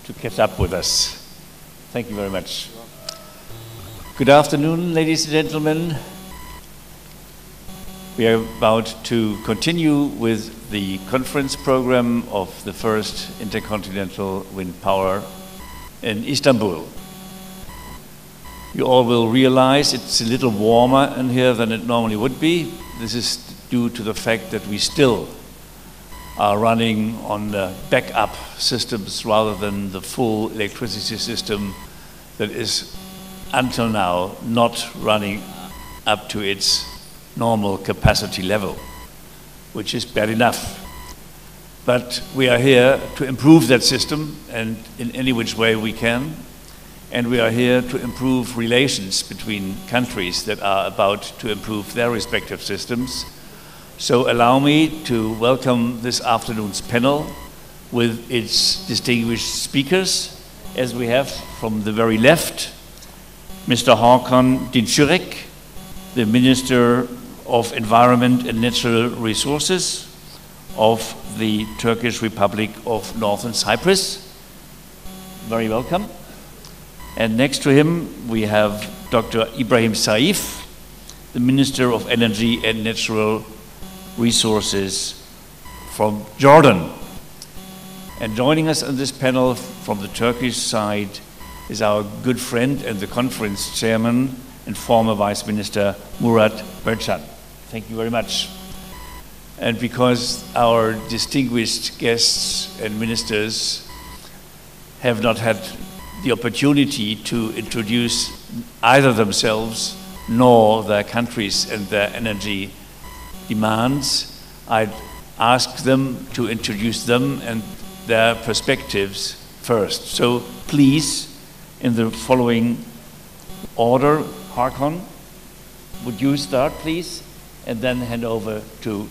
to catch up with us. Thank you very much. Good afternoon, ladies and gentlemen. We are about to continue with the conference program of the first Intercontinental Wind Power in Istanbul. You all will realize it's a little warmer in here than it normally would be. This is due to the fact that we still are running on the backup systems rather than the full electricity system that is until now not running up to its normal capacity level, which is bad enough. But we are here to improve that system, and in any which way we can. And we are here to improve relations between countries that are about to improve their respective systems. So allow me to welcome this afternoon's panel with its distinguished speakers, as we have from the very left, Mr. Hakan Dinçürek, the Minister of Environment and Natural Resources of the Turkish Republic of Northern Cyprus. Very welcome. And next to him, we have Dr. Ibrahim Saif, the Minister of Energy and Natural Resources from Jordan. And joining us on this panel from the Turkish side is our good friend and the conference chairman and former Vice Minister Murat Berçan. Thank you very much. And because our distinguished guests and ministers have not had the opportunity to introduce either themselves nor their countries and their energy demands, I'd ask them to introduce them and their perspectives first. So please, in the following order, Hakan, would you start, please, and then hand over to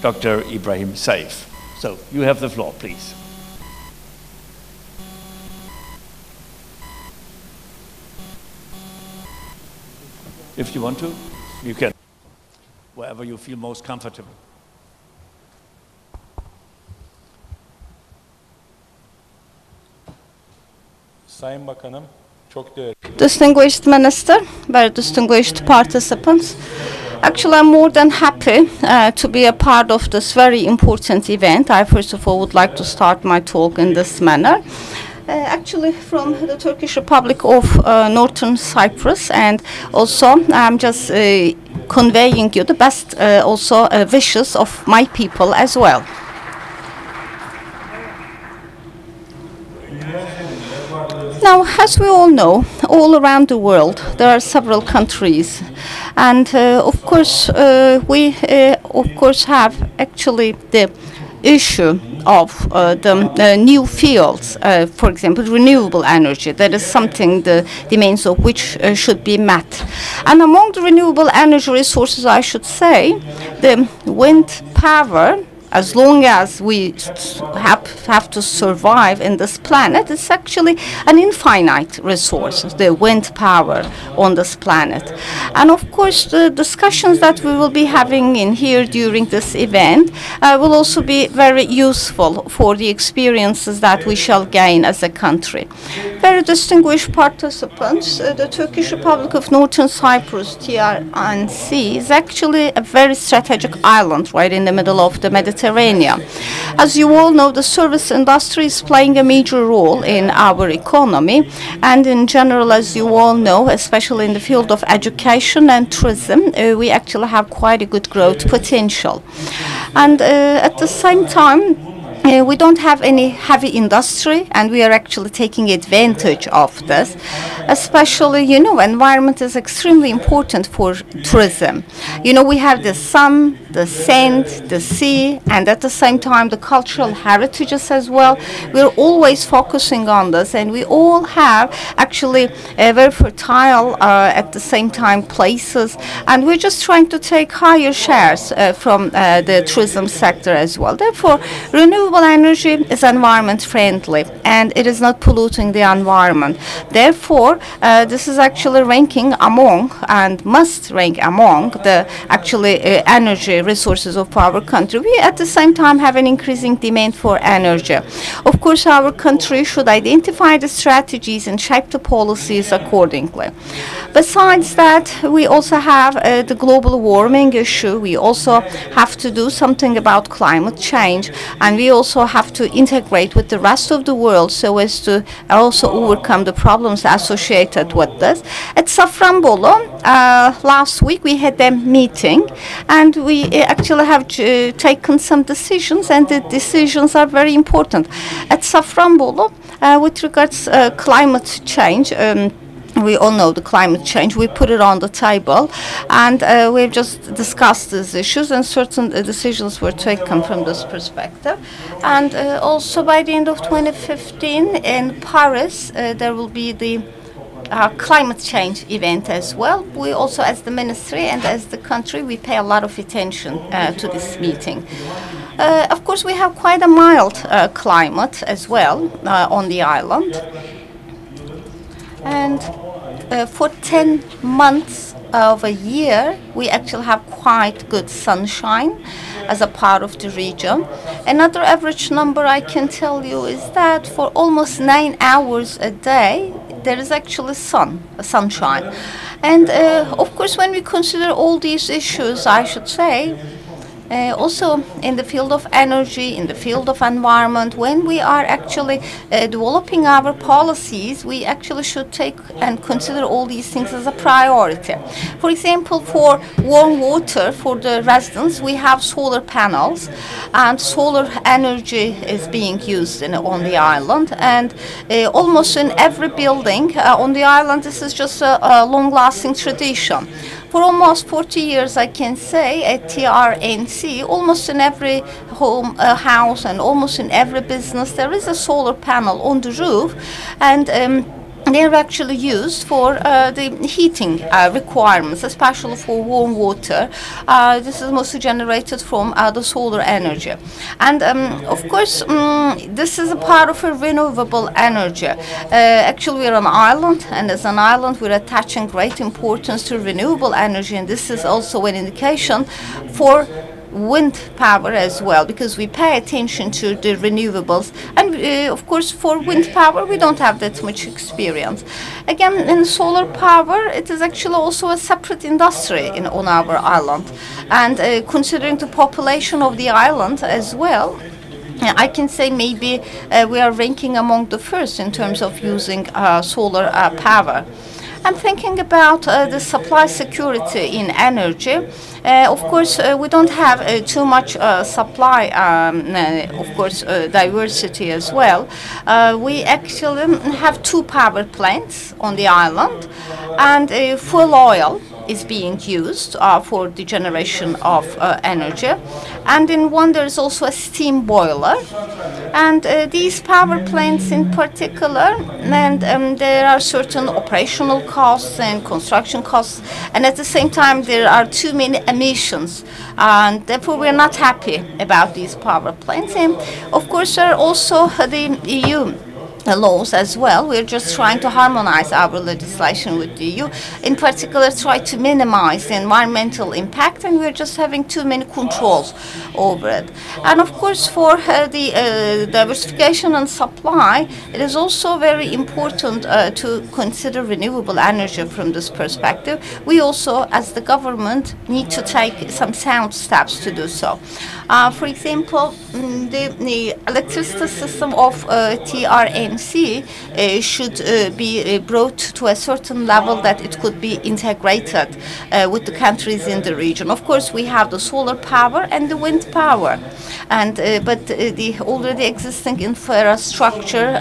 Dr. Ibrahim Saif. So you have the floor, please. If you want to, you can, wherever you feel most comfortable. Sayın Bakanım, çok değerli. Distinguished Minister, very distinguished participants. Actually, I'm more than happy to be a part of this very important event. I first of all would like to start my talk in this manner. Actually from the Turkish Republic of Northern Cyprus, and also I'm just conveying you the best also wishes of my people as well. Now, as we all know, all around the world there are several countries, and of course we have actually the issue of the new fields, for example, renewable energy. That is something the demands of which should be met. And among the renewable energy resources, I should say, the wind power, as long as we have to survive in this planet, it's actually an infinite resource, the wind power on this planet. And of course, the discussions that we will be having in here during this event will also be very useful for the experiences that we shall gain as a country. Very distinguished participants, the Turkish Republic of Northern Cyprus, TRNC, is actually a very strategic island right in the middle of the Mediterranean. As you all know, the service industry is playing a major role in our economy, and in general, as you all know, especially in the field of education and tourism, we actually have quite a good growth potential. And at the same time, we don't have any heavy industry, and we are actually taking advantage of this. Especially, you know, environment is extremely important for tourism. You know, we have the sun, the sand, the sea, and at the same time the cultural heritages as well. We're always focusing on this, and we all have actually very fertile at the same time places, and we're just trying to take higher shares from the tourism sector as well. Therefore, renewable energy is environment friendly, and it is not polluting the environment. Therefore, this is actually ranking among, and must rank among, the actually energy resources of our country, we at the same time have an increasing demand for energy. Of course, our country should identify the strategies and shape the policies accordingly. Besides that, we also have the global warming issue. We also have to do something about climate change, and we also have to integrate with the rest of the world so as to also overcome the problems associated with this. At Safranbolu, last week we had a meeting, and we actually have taken some decisions, and the decisions are very important. At Safranbolu, with regards climate change, we all know the climate change. We put it on the table, and we've just discussed these issues, and certain decisions were taken from this perspective. And also by the end of 2015 in Paris, there will be the climate change event as well. We also, as the ministry and as the country, we pay a lot of attention to this meeting. Of course, we have quite a mild climate as well on the island. And for 10 months of a year, we actually have quite good sunshine as a part of the region. Another average number I can tell you is that for almost 9 hours a day, there is actually sunshine. And of course, when we consider all these issues, I should say, also in the field of energy, in the field of environment, when we are actually developing our policies, we actually should take and consider all these things as a priority. For example, for warm water for the residents, we have solar panels, and solar energy is being used on the island, and almost in every building on the island, this is just a long-lasting tradition. For almost 40 years, I can say, at TRNC, almost in every home, house, and almost in every business, there is a solar panel on the roof, and they're actually used for the heating requirements, especially for warm water. This is mostly generated from the solar energy. And of course, this is a part of a renewable energy. Actually, we're an island, and as an island, we're attaching great importance to renewable energy, and this is also an indication for wind power as well, because we pay attention to the renewables, and of course for wind power we don't have that much experience. Again, in solar power, it is actually also a separate industry on our island, and considering the population of the island as well, I can say maybe we are ranking among the first in terms of using solar power. I'm thinking about the supply security in energy. Of course, we don't have too much supply, of course, diversity as well. We actually have 2 power plants on the island, and fuel oil is being used for the generation of energy. And in one, there is also a steam boiler. And these power plants in particular, and there are certain operational costs and construction costs, and at the same time there are too many emissions, and therefore we're not happy about these power plants. And of course there are also the EU laws as well. We're just trying to harmonize our legislation with the EU, in particular try to minimize the environmental impact, and we're just having too many controls over it. And of course for the diversification and supply, it is also very important to consider renewable energy from this perspective. We also, as the government, need to take some sound steps to do so. For example, the electricity system of TRNC should be brought to a certain level that it could be integrated with the countries in the region. Of course, we have the solar power and the wind power, and but the already existing infrastructure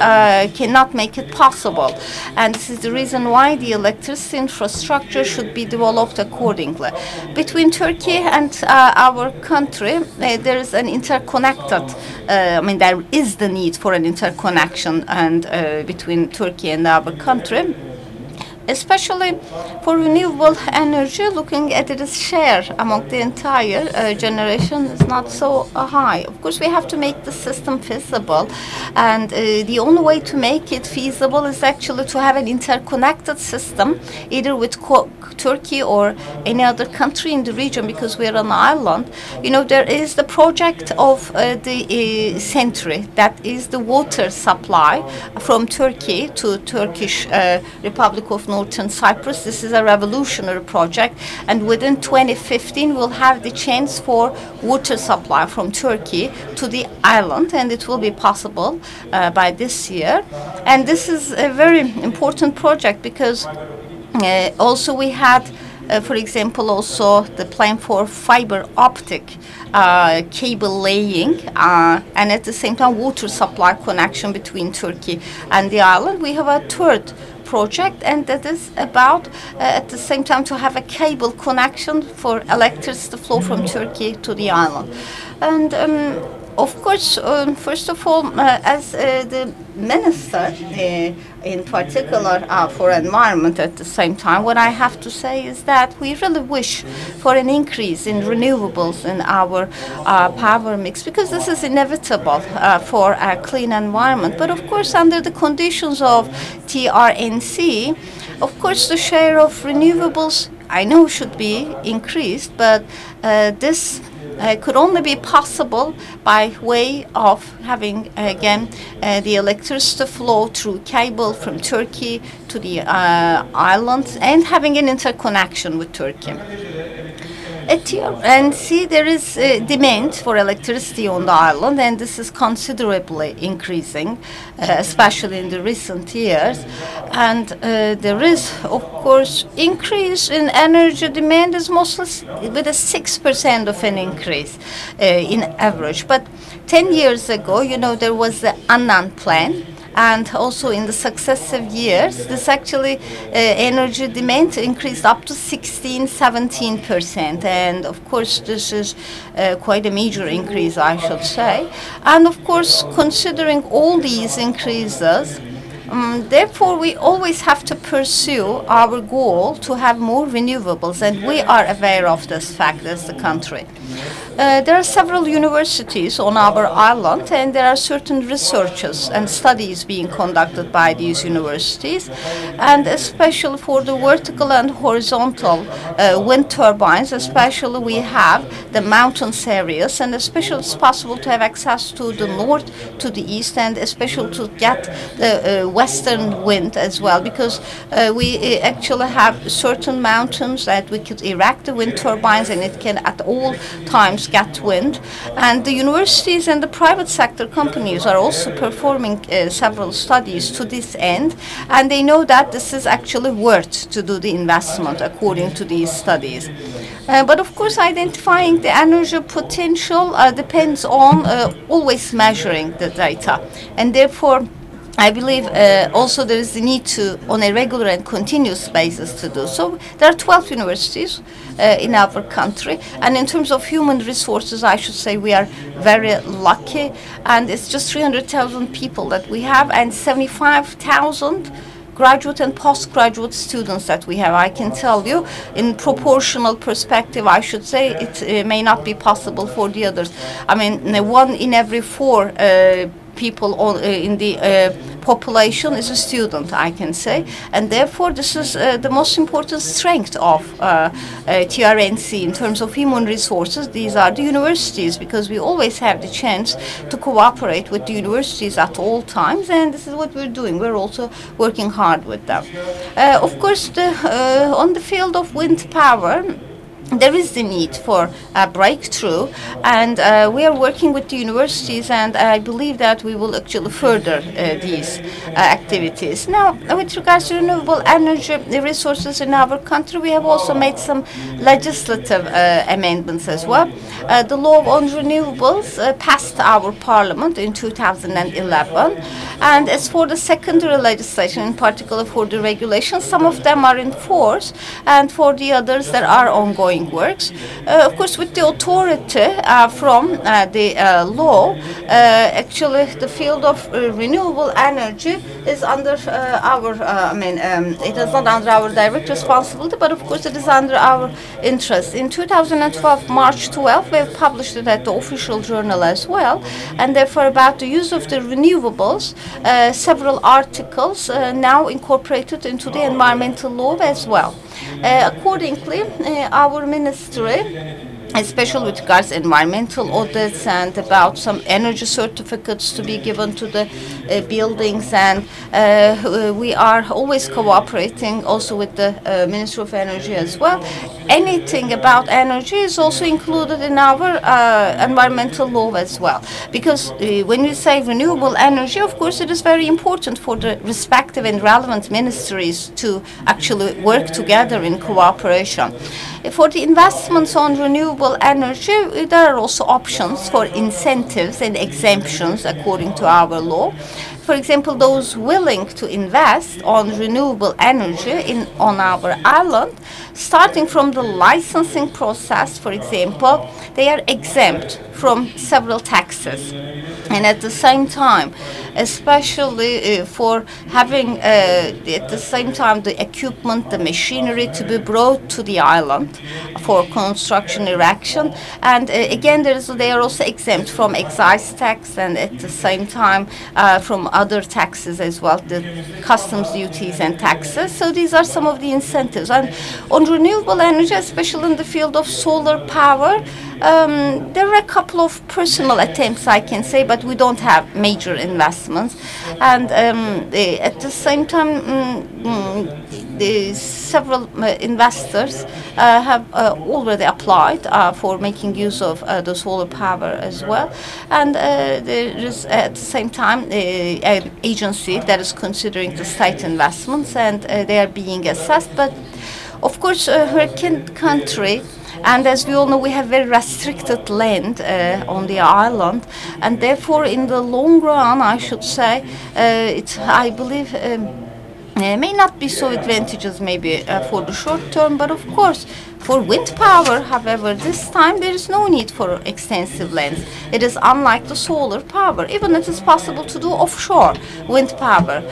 cannot make it possible. And this is the reason why the electricity infrastructure should be developed accordingly. Between Turkey and our country, there is an interconnected, there is the need for an interconnection and between Turkey and our country. especially for renewable energy, looking at its share among the entire generation is not so high. Of course, we have to make the system feasible, and the only way to make it feasible is actually to have an interconnected system, either with Turkey or any other country in the region, because we're an island. You know, there is the project of the Sentry, that is the water supply from Turkey to Turkish Republic of Northern Cyprus. This is a revolutionary project, and within 2015 we'll have the chance for water supply from Turkey to the island, and it will be possible by this year. And this is a very important project because also we had, for example, also the plan for fiber optic cable laying, and at the same time water supply connection between Turkey and the island. We have a third project, and that is about at the same time to have a cable connection for electricity flow from Turkey to the island. And of course, first of all, as the minister in particular for environment at the same time, what I have to say is that we really wish for an increase in renewables in our power mix, because this is inevitable for a clean environment. But of course, under the conditions of TRNC, of course, the share of renewables, I know, should be increased, but this could only be possible by way of having, again, the electricity flow through cable from Turkey to the islands, and having an interconnection with Turkey. And see, there is demand for electricity on the island, and this is considerably increasing, especially in the recent years. And there is, of course, increase in energy demand is mostly with a 6% of an increase in average. But 10 years ago, you know, there was the Annan plan. And also in the successive years, this actually energy demand increased up to 16-17%. And of course, this is quite a major increase, I should say. And of course, considering all these increases, therefore, we always have to pursue our goal to have more renewables, and we are aware of this fact as the country. There are several universities on our island, and there are certain researches and studies being conducted by these universities, and especially for the vertical and horizontal wind turbines, especially we have the mountains areas, and especially it's possible to have access to the north, to the east, and especially to get the western wind as well, because we actually have certain mountains that we could erect the wind turbines, and it can at all times get wind. And the universities and the private sector companies are also performing several studies to this end, and they know that this is actually worth to do the investment according to these studies. But of course, identifying the energy potential depends on always measuring the data, and therefore I believe also there is the need to, on a regular and continuous basis, to do so. There are 12 universities in our country, and in terms of human resources, I should say we are very lucky, and it's just 300,000 people that we have, and 75,000 graduate and postgraduate students that we have. I can tell you, in proportional perspective, I should say, it may not be possible for the others. I mean, 1 in every 4 people in the population is a student, I can say, and therefore this is the most important strength of TRNC in terms of human resources. These are the universities, because we always have the chance to cooperate with the universities at all times, and this is what we're doing. We're also working hard with them. Of course, on the field of wind power, there is the need for a breakthrough, and we are working with the universities, and I believe that we will actually further these activities. Now, with regards to renewable energy resources in our country, we have also made some legislative amendments as well. The law on renewables passed our parliament in 2011, and as for the secondary legislation, in particular for the regulations, some of them are in force, and for the others there are ongoing ongoing works. Of course, with the authority from the law, actually the field of renewable energy is under our, it is not under our direct responsibility, but of course it is under our interest. In 2012, March 12, we have published it at the official journal as well, and therefore about the use of the renewables, several articles now incorporated into the environmental law as well. Accordingly, our ministry, especially with regards to environmental audits and about some energy certificates to be given to the buildings, and we are always cooperating also with the Ministry of Energy as well. Anything about energy is also included in our environmental law as well, because when we say renewable energy, of course it is very important for the respective and relevant ministries to actually work together in cooperation. For the investments on renewable energy, there are also options for incentives and exemptions according to our law. For example, those willing to invest on renewable energy on our island, starting from the licensing process, for example, they are exempt from several taxes. And at the same time, especially for having at the same time the equipment, the machinery to be brought to the island for construction, erection, and again they are also exempt from excise tax, and at the same time from other taxes as well, the customs duties and taxes. So these are some of the incentives. And on renewable energy, especially in the field of solar power, there are a couple of personal attempts, I can say, but we don't have major investments. And at the same time, several investors have already applied for making use of the solar power as well. And there is at the same time an agency that is considering the state investments, and they are being assessed. But of course, her country, and as we all know, we have very restricted land on the island, and therefore in the long run, I should say, I believe may not be so advantageous maybe for the short term, but of course for wind power, however, this time there is no need for extensive lands. It is unlike the solar power. Even it is possible to do offshore wind power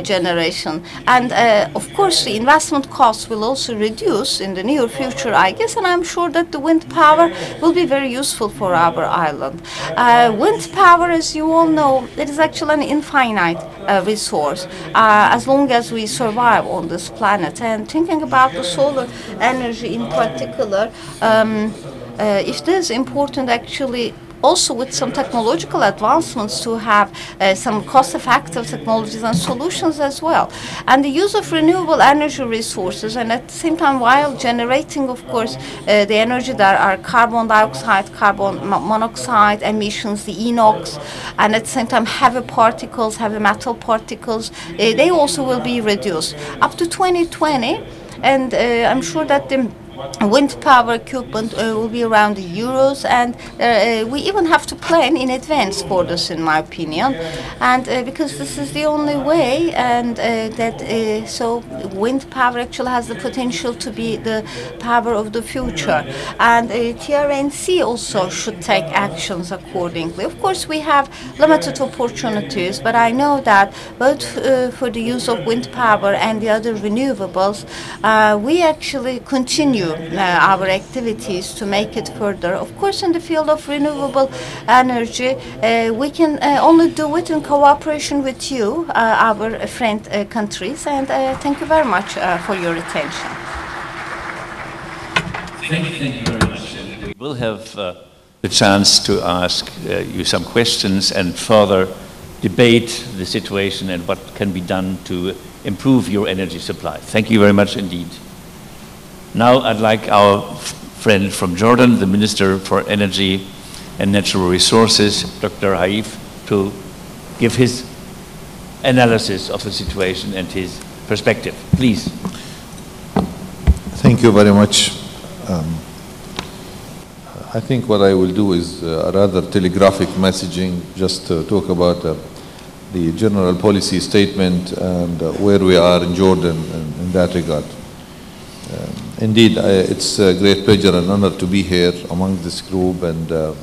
generation. And of course the investment costs will also reduce in the near future, I guess, and I'm sure that the wind power will be very useful for our island. Wind power, as you all know, it is actually an infinite resource as long as we survive on this planet. And thinking about the solar energy in particular, it is important actually also with some technological advancements to have some cost-effective technologies and solutions as well. And the use of renewable energy resources, and at the same time while generating, of course, the energy, there are carbon dioxide, carbon monoxide emissions, the NOx, and at the same time heavy particles, heavy metal particles, they also will be reduced up to 2020. And I'm sure that the wind power equipment will be around the euros, and we even have to plan in advance for this, in my opinion, and because this is the only way, and so wind power actually has the potential to be the power of the future, and TRNC also should take actions accordingly. Of course, we have limited opportunities, but I know that both for the use of wind power and the other renewables, we actually continue our activities to make it further. Of course, in the field of renewable energy, we can only do it in cooperation with you, our friend countries, and thank you very much for your attention. Thank you very much. We will have the chance to ask you some questions and further debate the situation and what can be done to improve your energy supply. Thank you very much indeed. Now I'd like our friend from Jordan, the Minister for Energy and Natural Resources, Dr. Haif, to give his analysis of the situation and his perspective. Please. Thank you very much. I think what I will do is a rather telegraphic messaging, just to talk about the general policy statement and where we are in Jordan in that regard. Indeed, it's a great pleasure and honor to be here among this group, and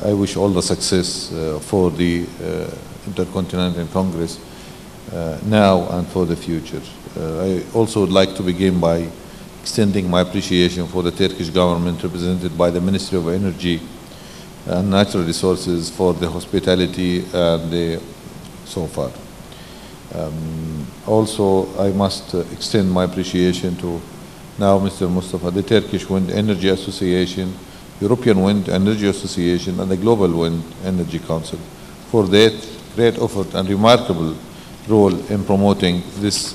I wish all the success for the Intercontinental Congress now and for the future. I also would like to begin by extending my appreciation for the Turkish government represented by the Ministry of Energy and Natural Resources for the hospitality and so far. Also, I must extend my appreciation to now Mr. Mustafa, the Turkish Wind Energy Association, European Wind Energy Association, and the Global Wind Energy Council for their great effort and remarkable role in promoting this,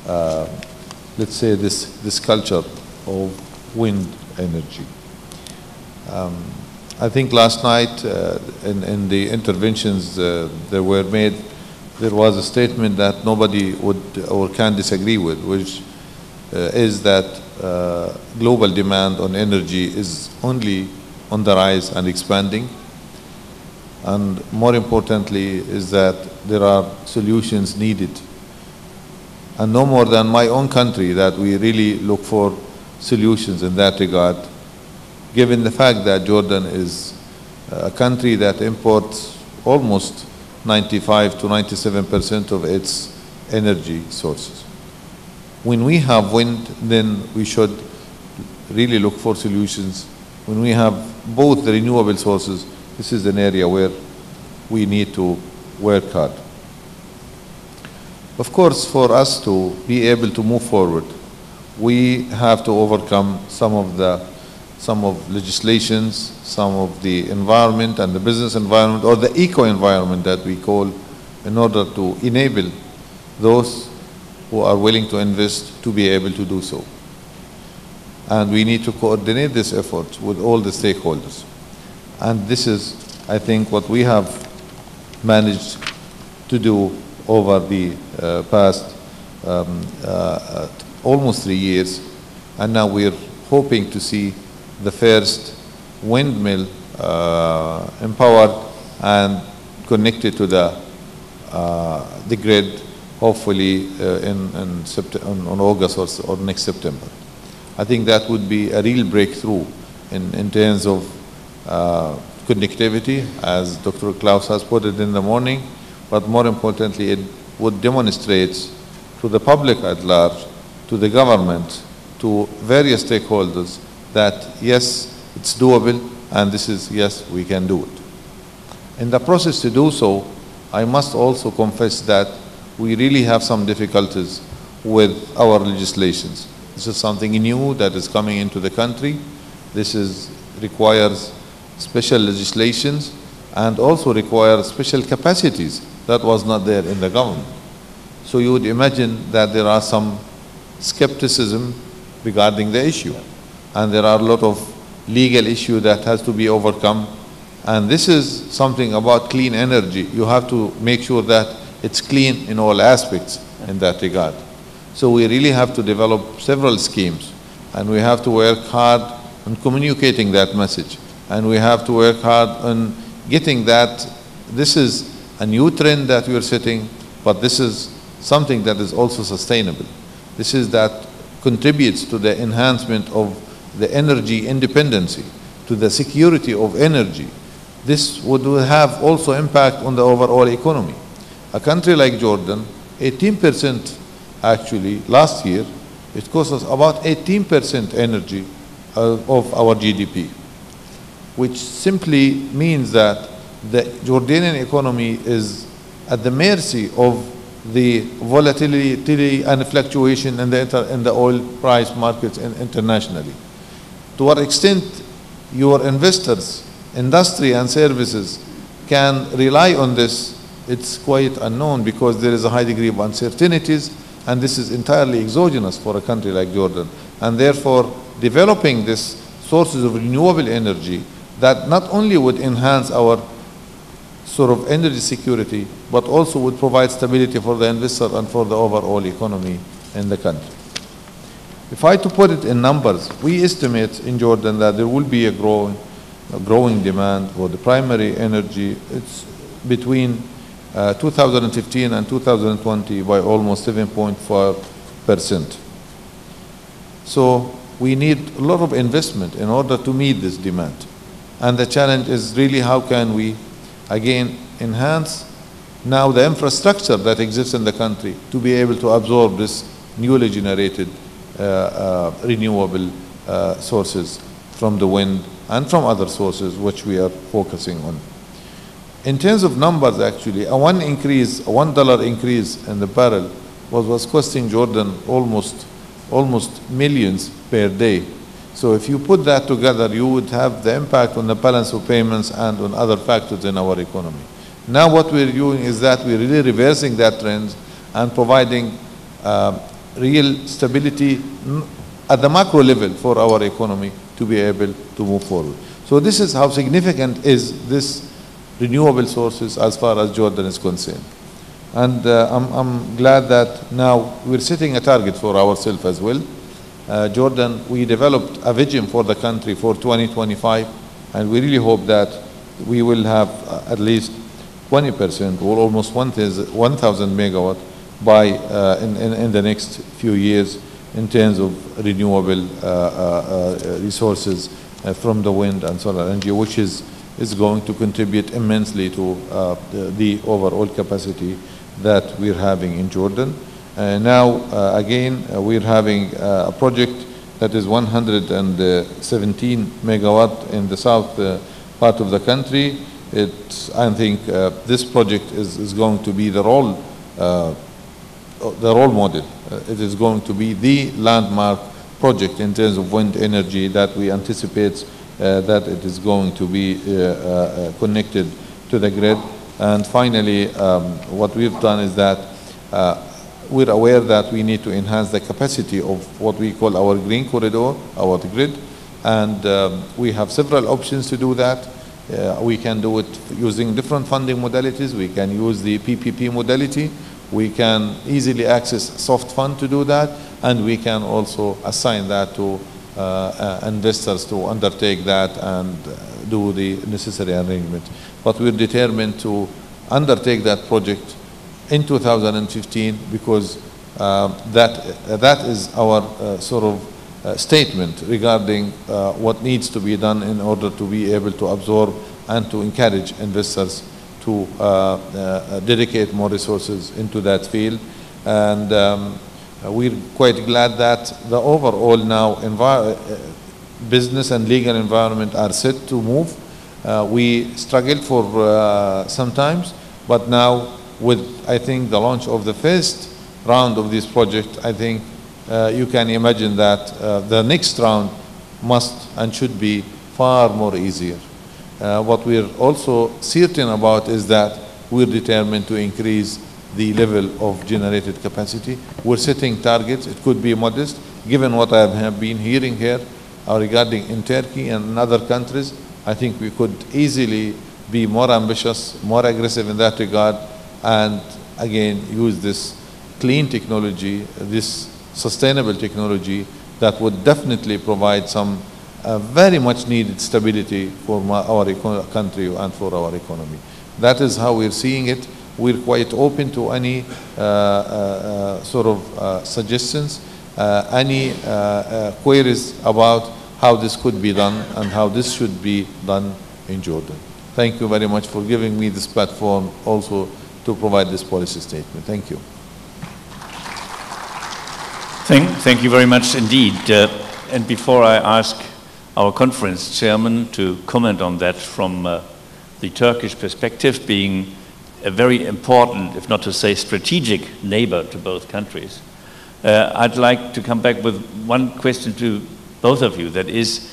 let's say, this culture of wind energy. I think last night in the interventions that were made, there was a statement that nobody would or can disagree with, which is that global demand on energy is only on the rise and expanding. And more importantly is that there are solutions needed. And no more than my own country that we really look for solutions in that regard, given the fact that Jordan is a country that imports almost 95 to 97% of its energy sources. When we have wind, then we should really look for solutions. When we have both the renewable sources, this is an area where we need to work hard. Of course, for us to be able to move forward, we have to overcome some of legislations, some of the environment and the business environment, or the eco-environment that we call, in order to enable those who are willing to invest to be able to do so. And we need to coordinate this effort with all the stakeholders. And this is, I think, what we have managed to do over the past almost 3 years. And now we're hoping to see the first windmill empowered and connected to the grid, hopefully on August or next September. I think that would be a real breakthrough in terms of connectivity, as Dr. Klaus has put it in the morning, but more importantly, it would demonstrate to the public at large, to the government, to various stakeholders that yes, it's doable, and this is, yes, we can do it. In the process to do so, I must also confess that we really have some difficulties with our legislations. This is something new that is coming into the country. This requires special legislations and also requires special capacities that was not there in the government. So you would imagine that there are some skepticism regarding the issue. And there are a lot of legal issues that has to be overcome. And this is something about clean energy. You have to make sure that it's clean in all aspects in that regard. So we really have to develop several schemes, and we have to work hard on communicating that message. And we have to work hard on getting that this is a new trend that we are setting, but this is something that is also sustainable. This is that contributes to the enhancement of the energy independency, to the security of energy. This would have also impact on the overall economy. A country like Jordan, 18% actually, last year, it cost us about 18% energy of our GDP, which simply means that the Jordanian economy is at the mercy of the volatility and fluctuation in the oil price markets internationally. To what extent your investors, industry and services can rely on this, it's quite unknown, because there is a high degree of uncertainties, and this is entirely exogenous for a country like Jordan. And therefore, developing these sources of renewable energy that not only would enhance our sort of energy security, but also would provide stability for the investor and for the overall economy in the country. If I to put it in numbers, we estimate in Jordan that there will be a growing demand for the primary energy. It's between 2015 and 2020 by almost 7.4%. So we need a lot of investment in order to meet this demand. And the challenge is really how can we, again, enhance now the infrastructure that exists in the country to be able to absorb this newly generated renewable sources from the wind and from other sources which we are focusing on. In terms of numbers, actually, a $1 increase in the barrel was costing Jordan almost millions per day. So if you put that together, you would have the impact on the balance of payments and on other factors in our economy. Now what we're doing is that we're really reversing that trend and providing real stability at the macro level for our economy to be able to move forward. So this is how significant is this renewable sources as far as Jordan is concerned. And I'm glad that now we're setting a target for ourselves as well. Jordan, we developed a vision for the country for 2025, and we really hope that we will have at least 20% or almost 1,000 megawatt by in the next few years in terms of renewable resources from the wind and solar energy, which is going to contribute immensely to the overall capacity that we're having in Jordan. Now, again, we're having a project that is 117 megawatt in the south part of the country. I think this project is going to be the role model. It is going to be the landmark project in terms of wind energy that we anticipate that it is going to be connected to the grid. And finally, what we've done is that we're aware that we need to enhance the capacity of what we call our green corridor, our grid, and we have several options to do that. We can do it using different funding modalities. We can use the PPP modality. We can easily access soft fund to do that, and we can also assign that to investors to undertake that and do the necessary arrangement. But we're determined to undertake that project in 2015 because that is our sort of statement regarding what needs to be done in order to be able to absorb and to encourage investors to dedicate more resources into that field. And we're quite glad that the overall now business and legal environment are set to move. We struggled for some times, but now with, I think, the launch of the first round of this project, I think you can imagine that the next round must and should be far more easier. What we're also certain about is that we're determined to increase the level of generated capacity. We're setting targets. It could be modest, given what I have been hearing here regarding in Turkey and in other countries. I think we could easily be more ambitious, more aggressive in that regard, and again use this clean technology, this sustainable technology that would definitely provide some very much needed stability for our country and for our economy. That is how we're seeing it. We're quite open to any sort of suggestions, any queries about how this could be done and how this should be done in Jordan. Thank you very much for giving me this platform also to provide this policy statement. Thank you. Thank you very much indeed. And before I ask our conference chairman to comment on that from the Turkish perspective, being a very important, if not to say strategic, neighbor to both countries, I'd like to come back with one question to both of you. That is,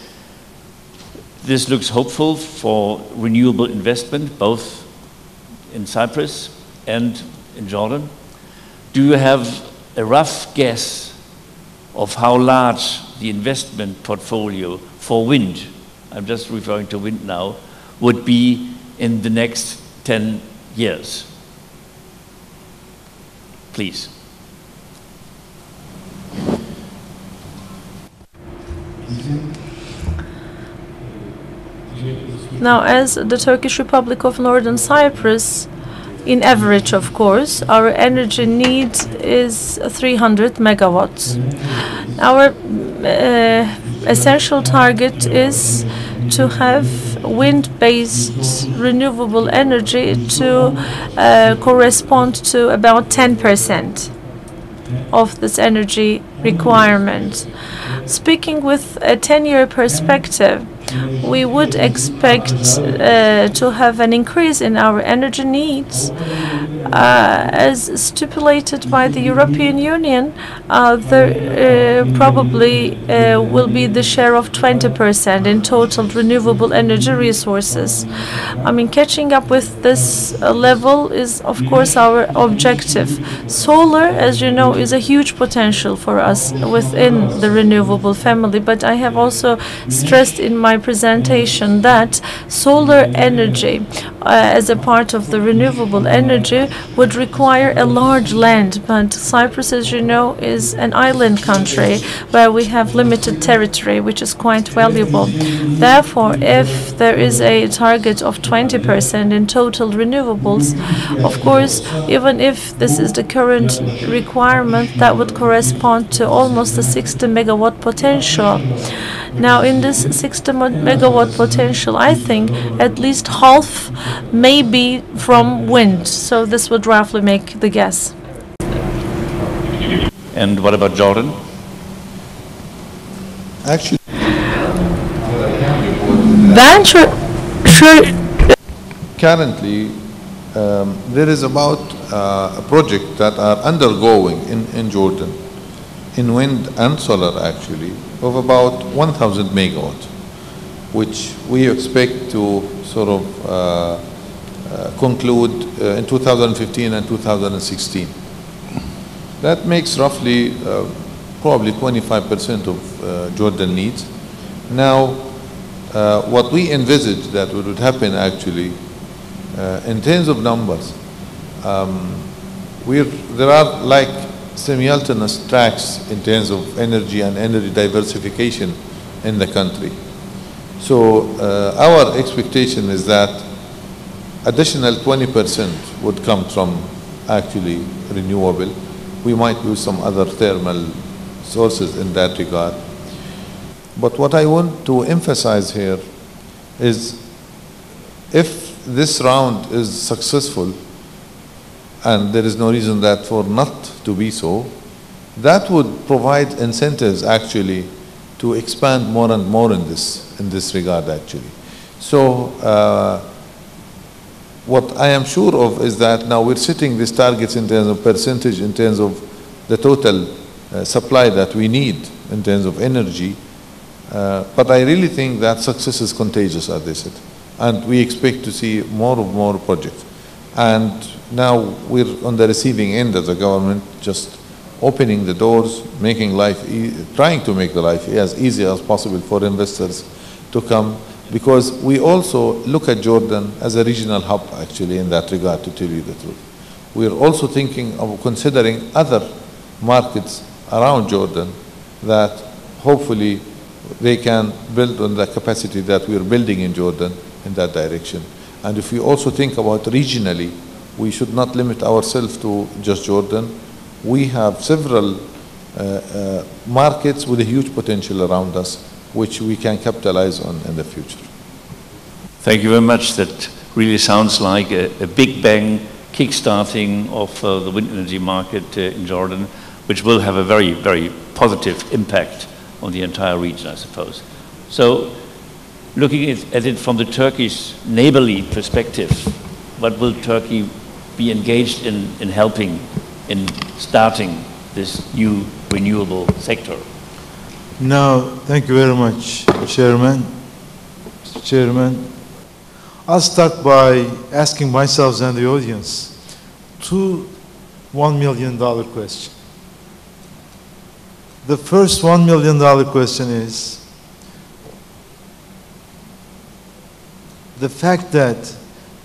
this looks hopeful for renewable investment, both in Cyprus and in Jordan. Do you have a rough guess of how large the investment portfolio for wind, I'm just referring to wind now, would be in the next 10 years? Please. Now, as the Turkish Republic of Northern Cyprus, in average, of course, our energy need is 300 megawatts. Our essential target is to have wind-based renewable energy to correspond to about 10% of this energy requirement. Speaking with a 10-year perspective, we would expect to have an increase in our energy needs. As stipulated by the European Union, there probably will be the share of 20% in total renewable energy resources. I mean, catching up with this level is, of course, our objective. Solar, as you know, is a huge potential for us within the renewable family, but I have also stressed in my presentation that solar energy as a part of the renewable energy would require a large land, but Cyprus, as you know, is an island country where we have limited territory, which is quite valuable. Therefore, if there is a target of 20% in total renewables, of course, even if this is the current requirement, that would correspond to almost a 60 megawatt potential. Now, in this 60 megawatt potential, I think at least half may be from wind. So this would roughly make the guess. And what about Jordan? Actually, currently, there is about a project that are undergoing in Jordan, in wind and solar actually, of about 1,000 megawatt, which we expect to sort of conclude in 2015 and 2016. That makes roughly probably 25% of Jordan needs. Now, what we envisage that would happen actually, in terms of numbers, there are like simultaneous tracks in terms of energy and energy diversification in the country. So our expectation is that additional 20% would come from actually renewable. We might use some other thermal sources in that regard. But what I want to emphasize here is if this round is successful, and there is no reason that for not to be so, that would provide incentives actually to expand more and more in this regard actually. So what I am sure of is that now we're setting these targets in terms of percentage, in terms of the total supply that we need in terms of energy, but I really think that success is contagious, as they said, and we expect to see more projects. And now we're on the receiving end as a government, just opening the doors, making life, trying to make the life as easy as possible for investors to come, because we also look at Jordan as a regional hub actually in that regard, to tell you the truth. We're also thinking of considering other markets around Jordan that hopefully they can build on the capacity that we're building in Jordan in that direction. And if we also think about regionally, we should not limit ourselves to just Jordan. We have several markets with a huge potential around us, which we can capitalize on in the future. Thank you very much. That really sounds like a big bang kick-starting of the wind energy market in Jordan, which will have a very, very positive impact on the entire region, I suppose. So, looking at it from the Turkish neighborly perspective, what will Turkey be engaged in helping, in starting this new renewable sector? Now, thank you very much, Chairman. Mr. Chairman, I'll start by asking myself and the audience two $1 million questions. The first $1 million question is the fact that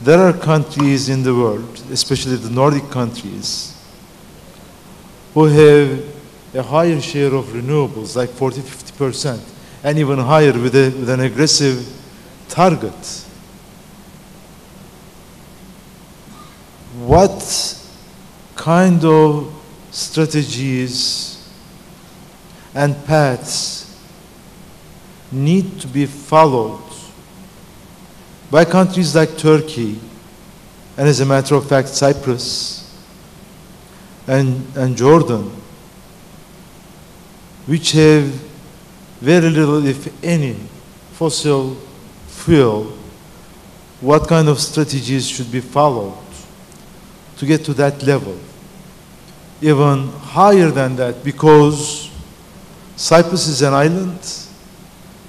there are countries in the world, especially the Nordic countries, who have a higher share of renewables, like 40–50%, and even higher with an aggressive target. What kind of strategies and paths need to be followed by countries like Turkey, and as a matter of fact, Cyprus and Jordan, which have very little, if any, fossil fuel. What kind of strategies should be followed to get to that level? Even higher than that, because Cyprus is an island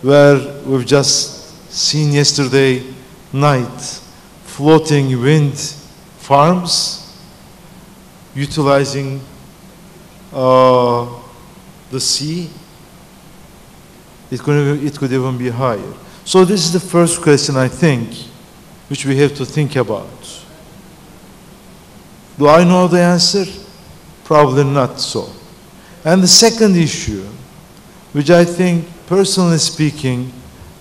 where we've just seen yesterday night floating wind farms utilizing the sea. It could even be higher. So this is the first question, I think, which we have to think about. Do I know the answer? Probably not so. And the second issue, which I think, personally speaking,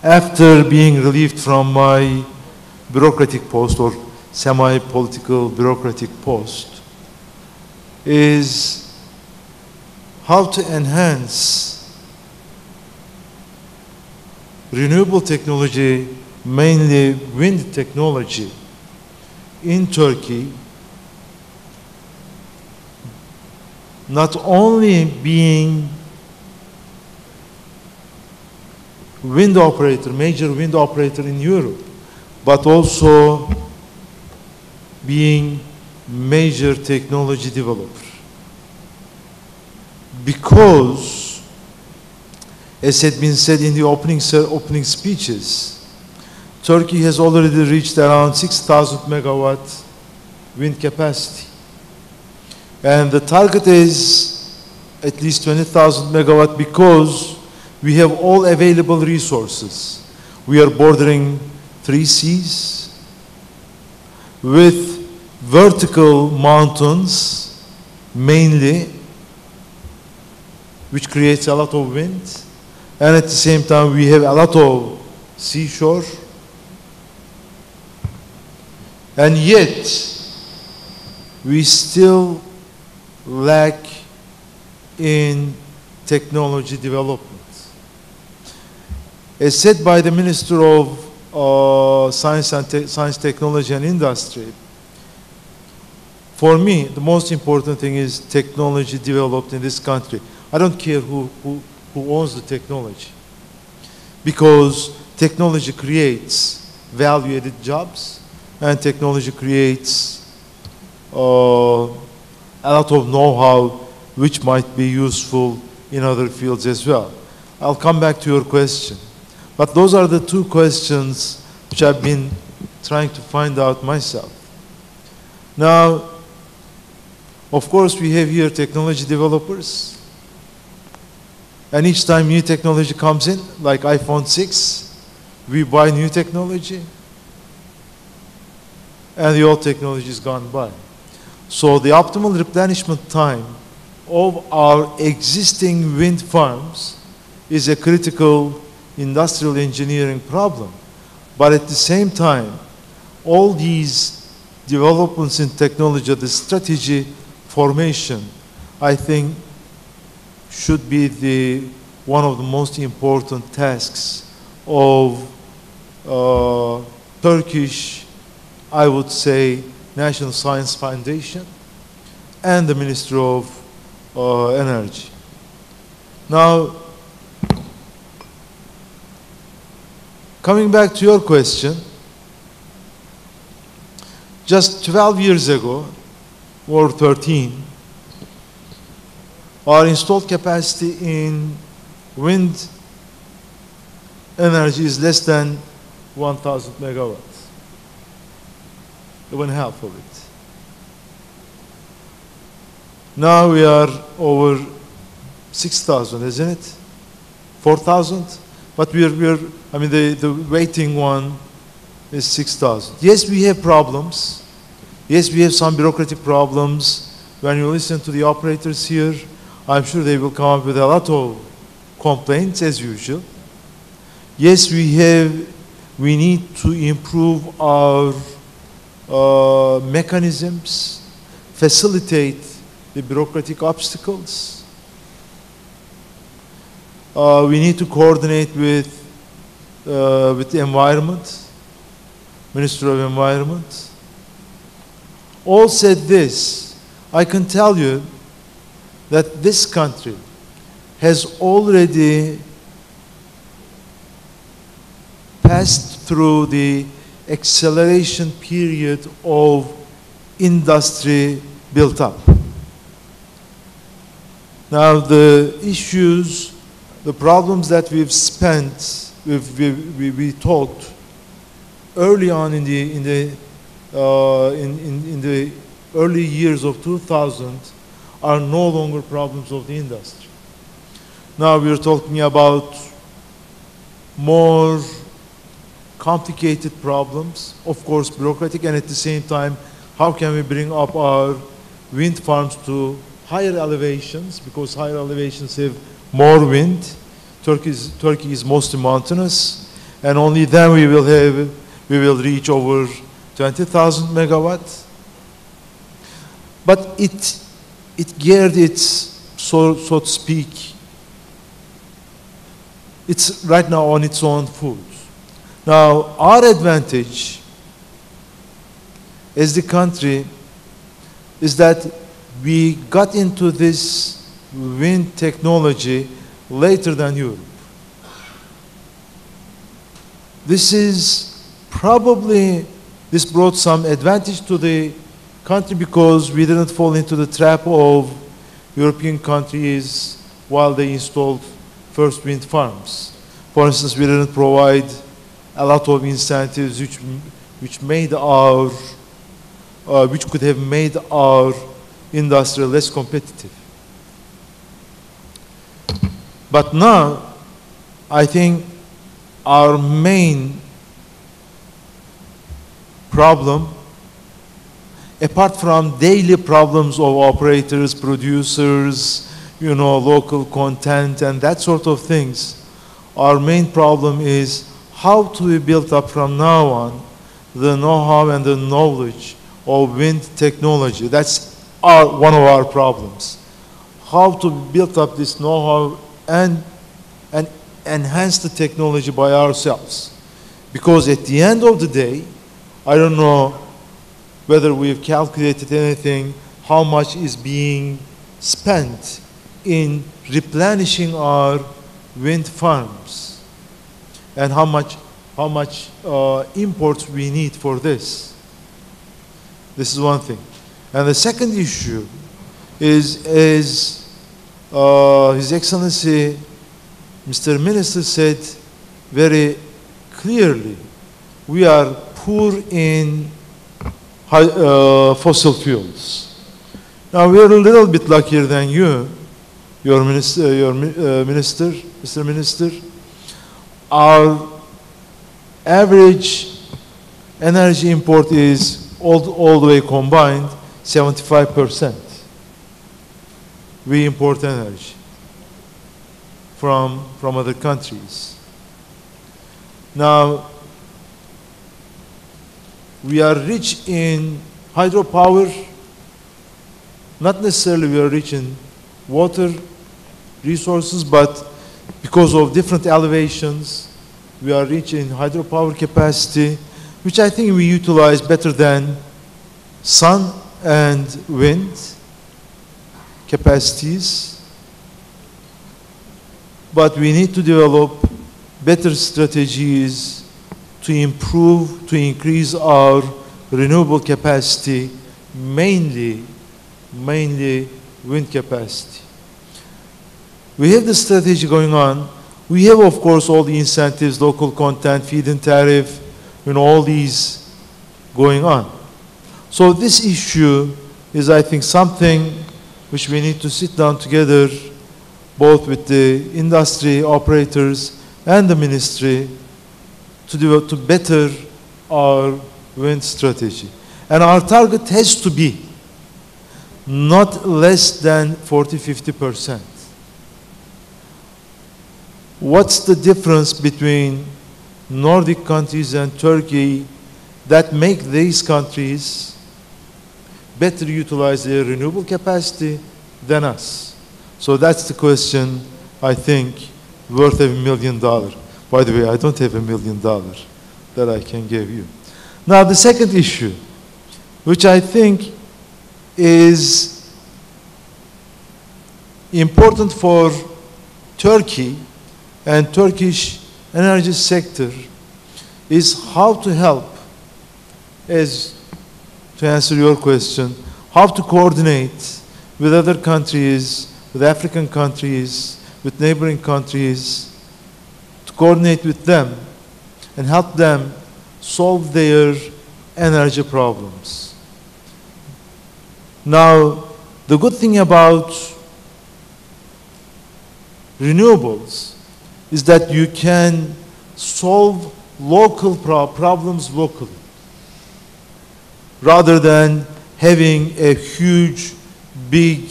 after being relieved from my bureaucratic post or semi-political bureaucratic post, is how to enhance renewable technology, mainly wind technology, in Turkey, not only being wind operator, major wind operator in Europe, but also being major technology developer. Because, as had been said in the opening speeches, Turkey has already reached around 6,000 megawatt wind capacity. And the target is at least 20,000 megawatt because we have all available resources. We are bordering 3 seas with vertical mountains mainly, which creates a lot of wind. And at the same time, we have a lot of seashore. And yet, we still lack in technology development. As said by the Minister of Science, Technology and Industry, for me, the most important thing is technology developed in this country. I don't care who owns the technology, because technology creates value-added jobs, and technology creates a lot of know-how which might be useful in other fields as well. I'll come back to your question. But those are the 2 questions which I've been trying to find out myself. Now, of course, we have here technology developers. And each time new technology comes in, like iPhone 6, we buy new technology, and the old technology is gone by. So the optimal replenishment time of our existing wind farms is a critical industrial engineering problem. But at the same time, all these developments in technology, the strategy formation, I think should be one of the most important tasks of Turkish, I would say, National Science Foundation and the Ministry of Energy. Now, coming back to your question, just 12 years ago, or 13, our installed capacity in wind energy is less than 1,000 megawatts, even half of it. Now we are over 6,000, isn't it? 4,000? But I mean, the waiting one is 6,000. Yes, we have problems. Yes, we have some bureaucratic problems. When you listen to the operators here, I'm sure they will come up with a lot of complaints as usual. Yes, we need to improve our mechanisms, facilitate the bureaucratic obstacles. We need to coordinate with with the environment, Ministry of Environment, all said this. I can tell you that this country has already passed through the acceleration period of industry built up. Now the issues, the problems that we talked early on in the early years of 2000 are no longer problems of the industry. Now we're talking about more complicated problems, of course bureaucratic, and at the same time, how can we bring up our wind farms to higher elevations, because higher elevations have more wind. Turkey is mostly mountainous, and only then we will reach over 20,000 megawatts. But it geared its, so to speak, it's right now on its own foot. Now, our advantage as the country is that we got into this wind technology later than Europe. This brought some advantage to the country because we didn't fall into the trap of European countries while they installed first wind farms. For instance, we didn't provide a lot of incentives which could have made our industry less competitive. But now, I think our main problem, apart from daily problems of operators, producers, local content and that sort of things, our main problem is how to be built up from now on the know-how and the knowledge of wind technology. That's one of our problems. How to build up this know-how and enhance the technology by ourselves. Because at the end of the day, I don't know whether we've calculated anything, how much is being spent in replenishing our wind farms and how much imports we need for this. This is one thing. And the second issue is, as His Excellency Mr. Minister said very clearly, we are poor in fossil fuels. Now we are a little bit luckier than you, Mr. Minister. Our average energy import is all the way combined 75%. We import energy from other countries. Now, we are rich in hydropower, not necessarily we are rich in water resources, but because of different elevations, we are rich in hydropower capacity, which I think we utilize better than sun and wind capacities. But we need to develop better strategies to improve, to increase our renewable capacity, mainly wind capacity. We have the strategy going on. We have, of course, all the incentives, local content, feed-in tariff, all these going on. So this issue is, I think, something which we need to sit down together, both with the industry operators and the ministry, to better our wind strategy. And our target has to be not less than 40–50%. What's the difference between Nordic countries and Turkey that make these countries better utilize their renewable capacity than us? So that's the question, I think, worth $1 million. By the way, I don't have $1 million that I can give you. Now, the second issue, which I think is important for Turkey and Turkish energy sector, is how to help, to answer your question, how to coordinate with other countries, with African countries, with neighboring countries, to coordinate with them and help them solve their energy problems. Now, the good thing about renewables is that you can solve local problems locally, rather than having a huge, big,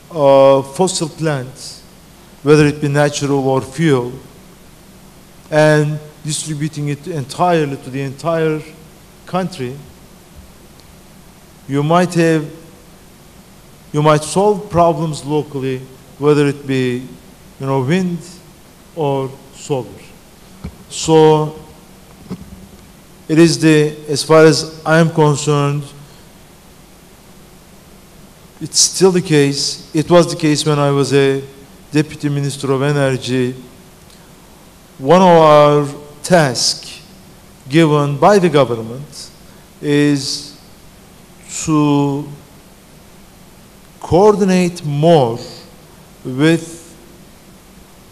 fossil plant, whether it be natural or fuel, and distributing it entirely to the entire country. You might solve problems locally, whether it be, wind or solar. So it is as far as I am concerned, it's still the case. It was the case when I was a Deputy Minister of Energy. One of our tasks given by the government is to coordinate more with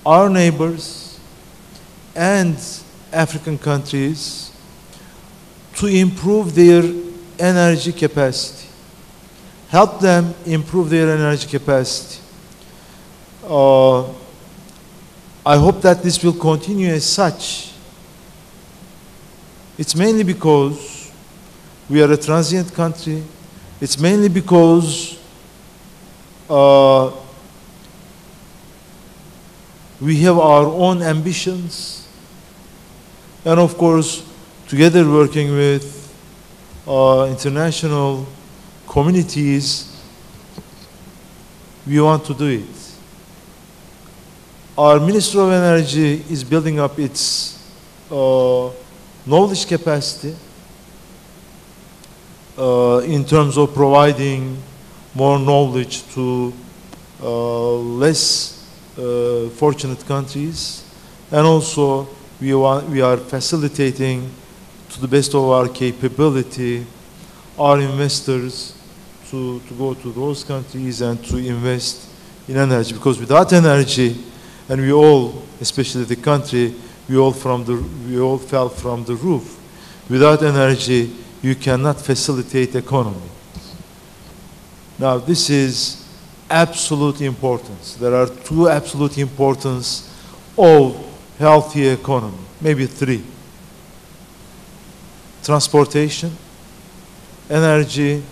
our neighbors and African countries to improve their energy capacity, help them improve their energy capacity. I hope that this will continue as such. It's mainly because we are a transient country. It's mainly because we have our own ambitions. And of course, together working with international communities, we want to do it. Our Ministry of Energy is building up its knowledge capacity in terms of providing more knowledge to less fortunate countries, and also we are facilitating, to the best of our capability, our investors to go to those countries and to invest in energy. Because without energy, and we all, especially the country, we all fell from the roof. Without energy, you cannot facilitate economy. Now, this is absolute importance. There are two absolute importance of healthy economy, maybe three: transportation, energy,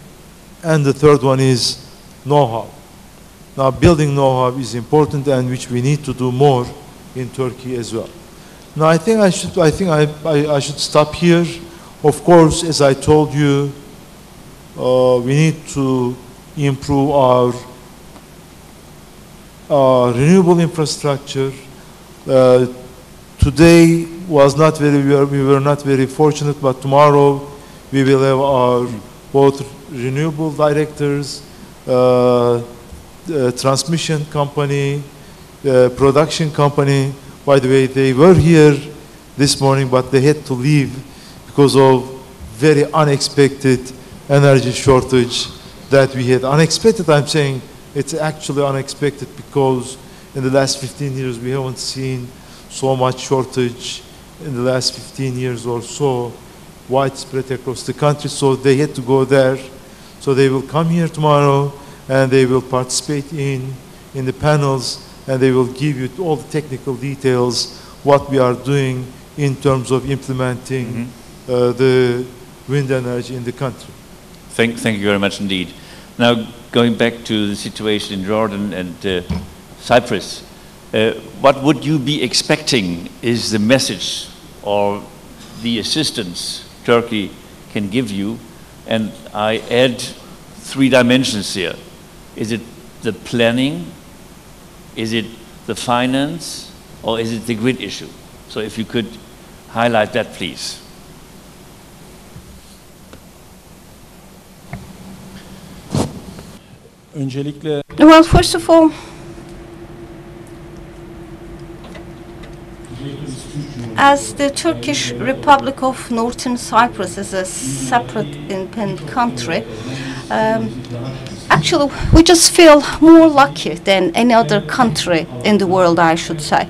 and the third one is know-how. Now, building know-how is important, and which we need to do more in Turkey as well. Now, I think I should stop here. Of course, as I told you, we need to improve our renewable infrastructure. Today we were not very fortunate, but tomorrow we will have our both renewable directors, transmission company, production company. By the way, they were here this morning, but they had to leave because of very unexpected energy shortage that we had. Unexpected, I'm saying it's actually unexpected because in the last 15 years we haven't seen so much shortage in the last 15 years or so, widespread across the country. So they had to go there. So they will come here tomorrow and they will participate in the panels, and they will give you all the technical details, what we are doing in terms of implementing the wind energy in the country. Thank you very much indeed. Now, going back to the situation in Jordan and Cyprus, what would you be expecting is the message or the assistance Turkey can give you? And I add 3 dimensions here. Is it the planning? Is it the finance? or is it the grid issue? So if you could highlight that, please. Öncelikle Well, first of all, as the Turkish Republic of Northern Cyprus is a separate independent country, actually we just feel more lucky than any other country in the world, I should say.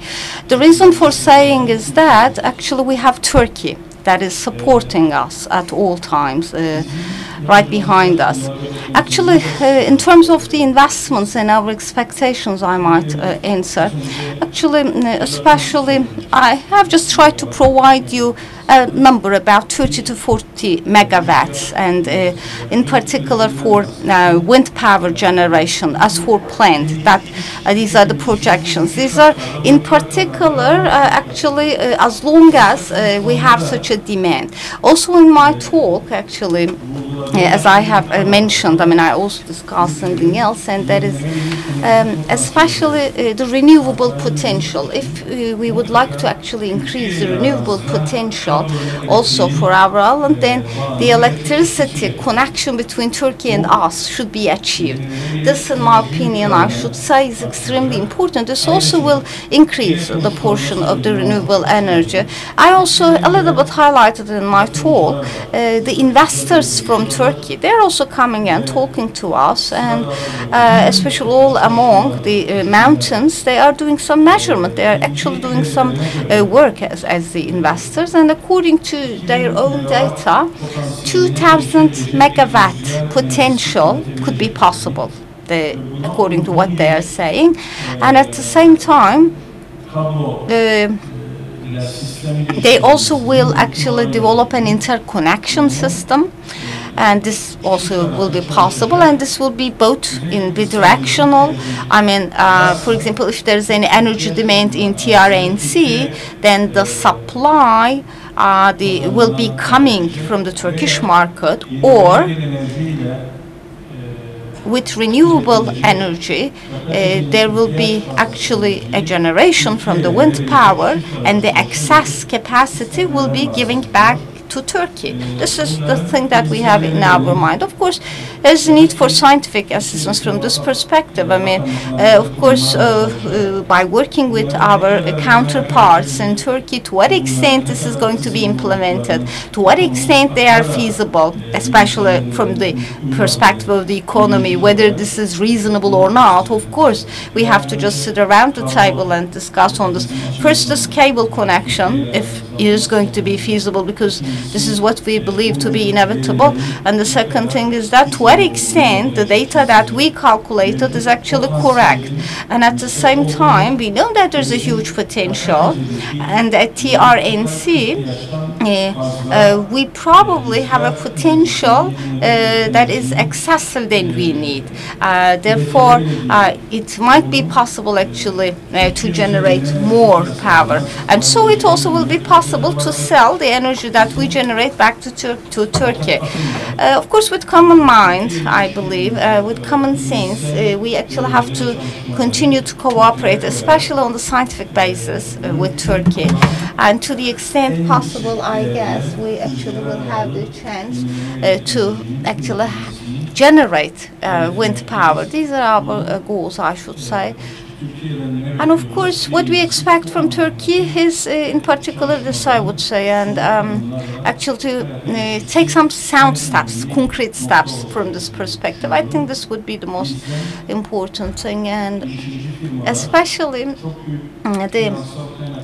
The reason for saying is that actually we have Turkey that is supporting us at all times, right behind us. Actually, in terms of the investments and our expectations, I might answer. Actually, especially, I have just tried to provide you a number about 30 to 40 megawatts, and in particular for wind power generation as for planned. That these are the projections. These are in particular actually as long as we have such a demand. Also in my talk, actually, as I have mentioned, I mean, I also discussed something else, and that is especially the renewable potential. If we would like to actually increase the renewable potential also for our island, then the electricity connection between Turkey and us should be achieved. This, in my opinion, I should say, is extremely important. This also will increase the portion of the renewable energy. I also a little bit highlighted in my talk the investors from Turkey. They're also coming and talking to us, and especially all among the mountains, they are doing some measurement. They are actually doing some work as the investors, and according to their own data, 2,000 megawatt potential could be possible, according to what they are saying. And at the same time, they also will actually develop an interconnection system, and this also will be possible, and this will be both in bidirectional. I mean, for example, if there's any energy demand in TRNC, then the supply will be coming from the Turkish market, or with renewable energy, there will be actually a generation from the wind power, and the excess capacity will be giving back to Turkey. This is the thing that we have in our mind. Of course, there's a need for scientific assistance from this perspective. I mean, of course, by working with our counterparts in Turkey, to what extent this is going to be implemented, to what extent they are feasible, especially from the perspective of the economy, whether this is reasonable or not. Of course, we have to just sit around the table and discuss on this. First, this cable connection, if it is going to be feasible, because this is what we believe to be inevitable. And the second thing is that to what extent the data that we calculated is actually correct. And at the same time, we know that there's a huge potential. And at TRNC, we probably have a potential that is excessive than we need. Therefore, it might be possible actually to generate more power. And so it also will be possible to sell the energy that we generate back to Turkey. Of course, with common mind, I believe, with common sense, we actually have to continue to cooperate, especially on the scientific basis with Turkey. And to the extent possible, I guess, we actually will have the chance to actually generate wind power. These are our goals, I should say. And of course, what we expect from Turkey is, in particular, this I would say, and actually to take some sound steps, concrete steps from this perspective. I think this would be the most important thing, and especially the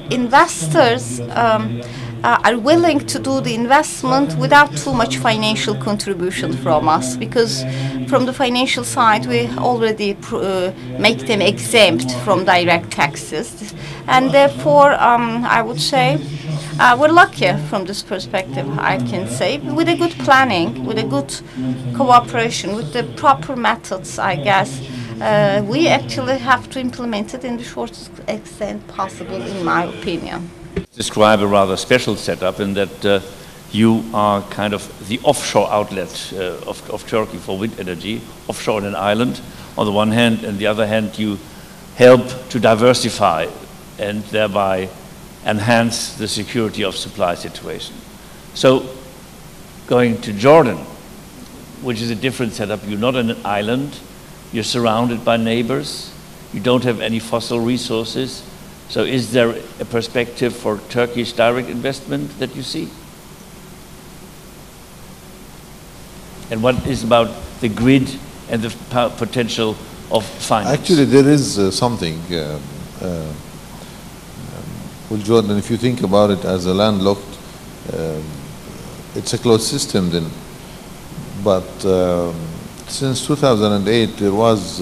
investors are willing to do the investment without too much financial contribution from us, because from the financial side we already make them exempt from direct taxes, and therefore I would say we're lucky from this perspective, I can say, with a good planning, with a good cooperation, with the proper methods, I guess. We actually have to implement it in the shortest extent possible, in my opinion. Describe a rather special setup in that you are kind of the offshore outlet of Turkey for wind energy, offshore on an island on the one hand, and the other hand you help to diversify and thereby enhance the security of supply situation. So going to Jordan, which is a different setup, you're not on an island, you're surrounded by neighbors, you don't have any fossil resources. So is there a perspective for Turkish direct investment that you see? And what is about the grid and the potential of finance? Actually, there is something. Well, Jordan, if you think about it as a landlocked, it's a closed system then. But since 2008, there was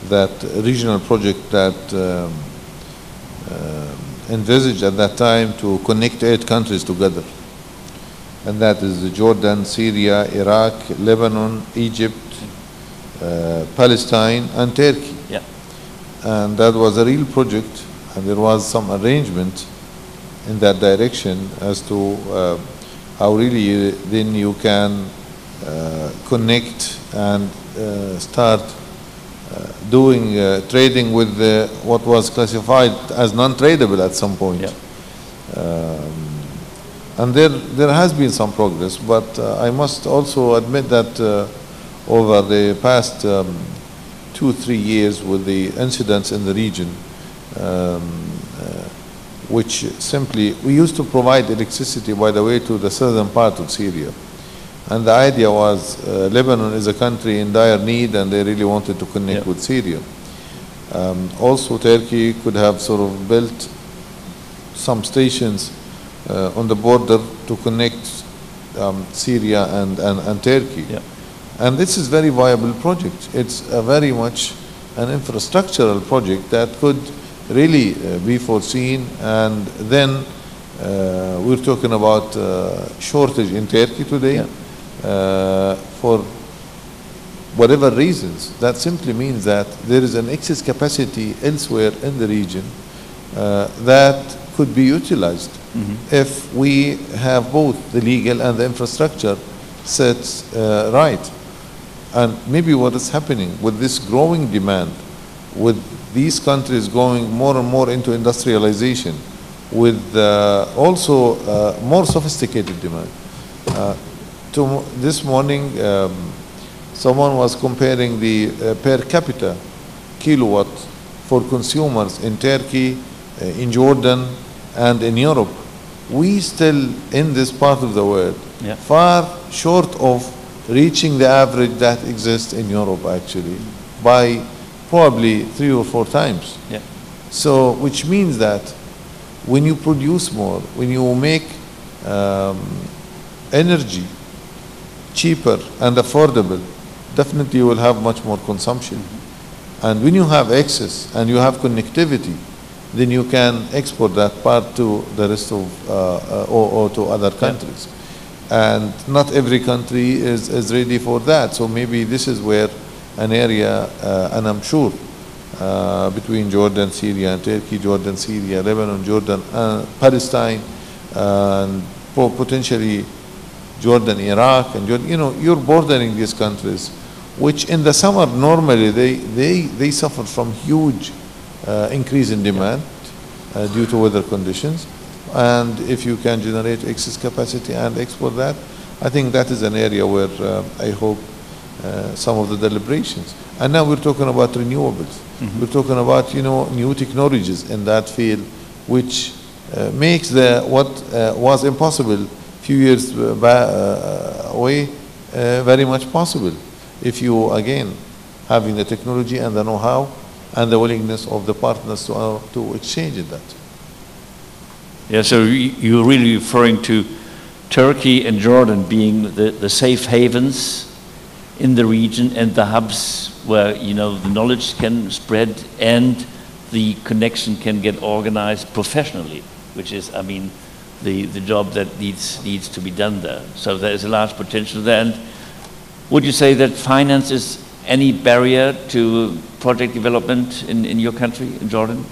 that regional project that envisaged at that time to connect 8 countries together. And that is Jordan, Syria, Iraq, Lebanon, Egypt, Palestine, and Turkey. Yeah. And that was a real project, and there was some arrangement in that direction as to how really then you can connect and start doing trading with what was classified as non-tradable at some point. Yeah. And there has been some progress, but I must also admit that over the past 2-3 years with the incidents in the region, which simply, we used to provide electricity, by the way, to the southern part of Syria. And the idea was Lebanon is a country in dire need and they really wanted to connect with Syria. Also, Turkey could have sort of built some stations on the border to connect Syria and Turkey. Yeah. And this is a very viable project. It's a very much an infrastructural project that could really be foreseen. And then we're talking about shortage in Turkey today. Yeah. For whatever reasons. That simply means that there is an excess capacity elsewhere in the region that could be utilized if we have both the legal and the infrastructure set right. And maybe what is happening with this growing demand, with these countries going more and more into industrialization, with also more sophisticated demand. This morning, someone was comparing the per capita kilowatt for consumers in Turkey, in Jordan, and in Europe. We still, in this part of the world, far short of reaching the average that exists in Europe, actually, by probably 3 or 4 times. Yeah. So, which means that when you produce more, when you make energy cheaper and affordable, definitely you will have much more consumption. And when you have excess and you have connectivity, then you can export that part to the rest of, or to other countries. And not every country is ready for that. So maybe this is where an area, and I'm sure, between Jordan, Syria, and Turkey, Jordan, Syria, Lebanon, Jordan, Palestine, and potentially Jordan, Iraq, and Jordan, you know, you're bordering these countries, which in the summer normally they suffer from huge increase in demand due to weather conditions. And if you can generate excess capacity and export that, I think that is an area where I hope some of the deliberations. And now we're talking about renewables. We're talking about, you know, new technologies in that field, which makes what was impossible few years away very much possible, if you, again, having the technology and the know-how and the willingness of the partners to exchange in that. Yeah, so you're really referring to Turkey and Jordan being the safe havens in the region and the hubs where, you know, the knowledge can spread and the connection can get organized professionally, which is, I mean, the job that needs to be done there. So there is a large potential there. And would you say that finance is any barrier to project development in your country, in Jordan?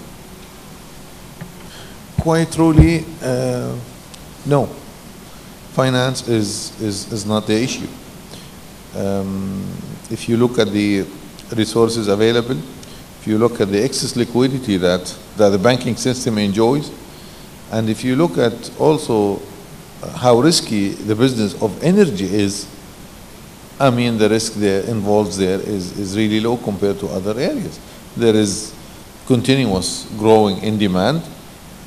Quite truly, no. Finance is not the issue. If you look at the resources available, if you look at the excess liquidity that the banking system enjoys, and if you look at also how risky the business of energy is, I mean, the risk there involved there is really low compared to other areas. There is continuous growing in demand.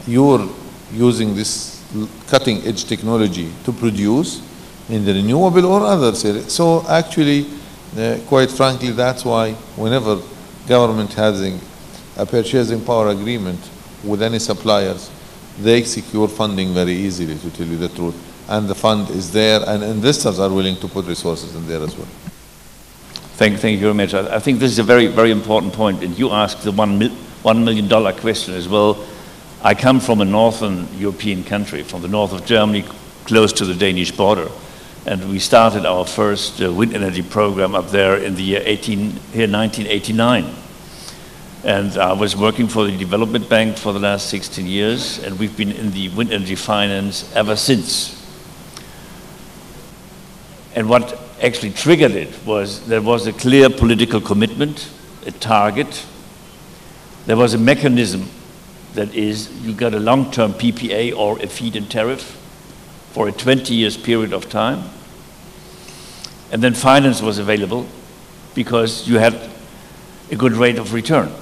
You're using this cutting edge technology to produce in the renewable or other areas. So actually, quite frankly, that's why whenever government has a purchasing power agreement with any suppliers, they secure funding very easily, to tell you the truth. And the fund is there, and investors are willing to put resources in there as well. Thank you very much. I think this is a very, very important point. And you asked the $1 million question as well. I come from a northern European country, from the north of Germany, close to the Danish border. And we started our first wind energy program up there in the year 1989. And I was working for the Development Bank for the last 16 years, and we've been in the wind energy finance ever since. And what actually triggered it was there was a clear political commitment, a target. There was a mechanism that is, you got a long-term PPA or a feed-in tariff for a 20 years period of time. And then finance was available because you had a good rate of return.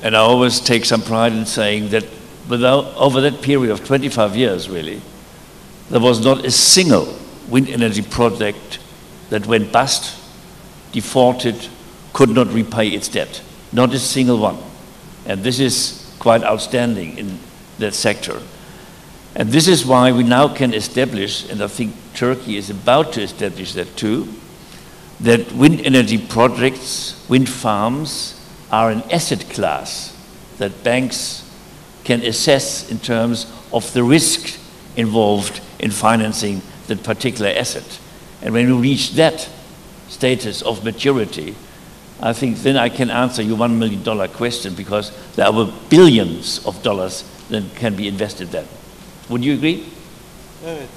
And I always take some pride in saying that over that period of 25 years, really, there was not a single wind energy project that went bust, defaulted, could not repay its debt. Not a single one. And this is quite outstanding in that sector. And this is why we now can establish, and I think Turkey is about to establish that too, that wind energy projects, wind farms, are an asset class that banks can assess in terms of the risk involved in financing that particular asset. And when we reach that status of maturity, I think then I can answer your $1 million question, because there are billions of dollars that can be invested then. Would you agree? Evet.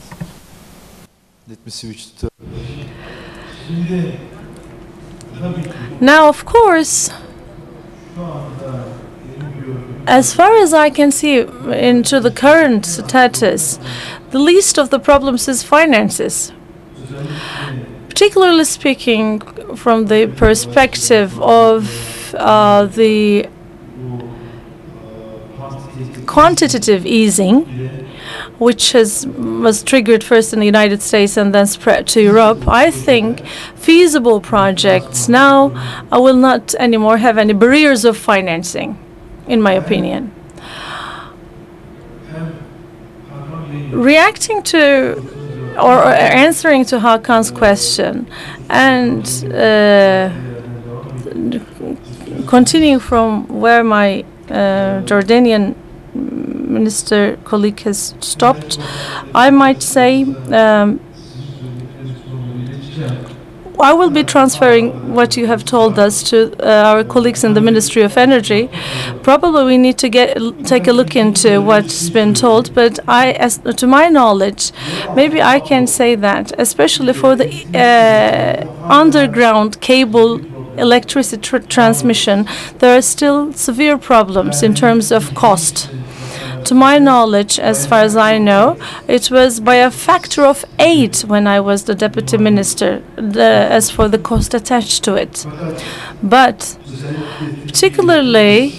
Let me switch to Now, of course, as far as I can see into the current status, the least of the problems is finances. Particularly speaking from the perspective of the quantitative easing, which was triggered first in the United States and then spread to Europe, I think feasible projects now will not anymore have any barriers of financing, in my opinion. Reacting to or answering to Hakan's question and continuing from where my Jordanian minister colleague has stopped, I might say I will be transferring what you have told us to our colleagues in the Ministry of Energy. Probably we need to take a look into what's been told, but to my knowledge, maybe I can say that, especially for the underground cable electricity transmission, there are still severe problems in terms of cost. To my knowledge, as far as I know, it was by a factor of 8 when I was the deputy minister, as for the cost attached to it. But particularly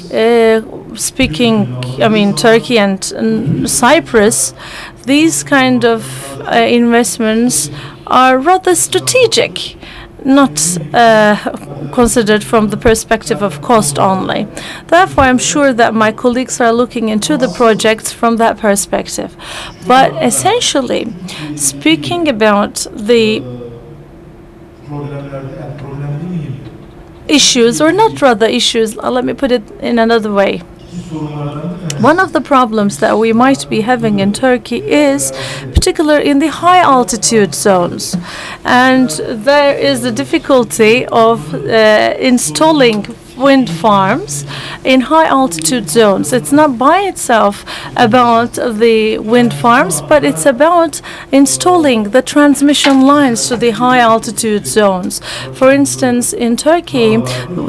speaking, I mean, Turkey and Cyprus, these kind of investments are rather strategic, not considered from the perspective of cost only. Therefore, I'm sure that my colleagues are looking into the projects from that perspective. But essentially, speaking about the issues, or not rather issues, let me put it in another way. One of the problems that we might be having in Turkey is particularly in the high altitude zones, and there is the difficulty of installing wind farms in high altitude zones. It's not by itself about the wind farms, but it's about installing the transmission lines to the high altitude zones. For instance, in Turkey,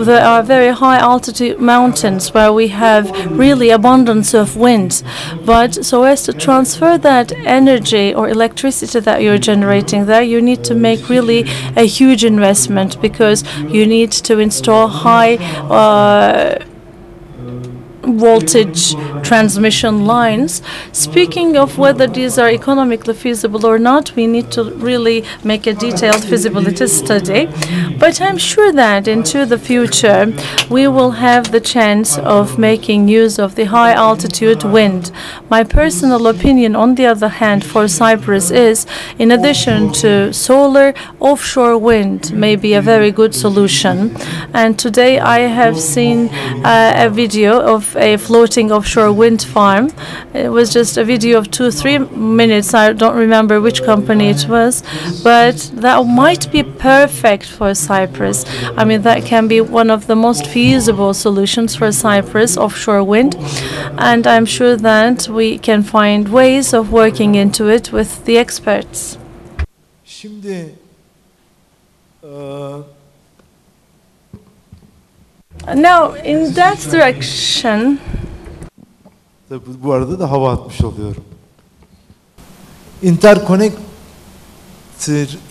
there are very high altitude mountains where we have really abundance of wind. But so as to transfer that energy or electricity that you're generating there, you need to make really a huge investment, because you need to install high voltage transmission lines. Speaking of whether these are economically feasible or not, we need to really make a detailed feasibility study. But I'm sure that into the future we will have the chance of making use of the high altitude wind. My personal opinion, on the other hand, for Cyprus is, in addition to solar, offshore wind may be a very good solution. And today I have seen a video of a floating offshore wind farm. It was just a video of 2-3 minutes. I don't remember which company it was, but that might be perfect for Cyprus. I mean, that can be one of the most feasible solutions for Cyprus, offshore wind, and I'm sure that we can find ways of working into it with the experts. Şimdi Now, in that direction, bu arada da hava atmış oluyorum.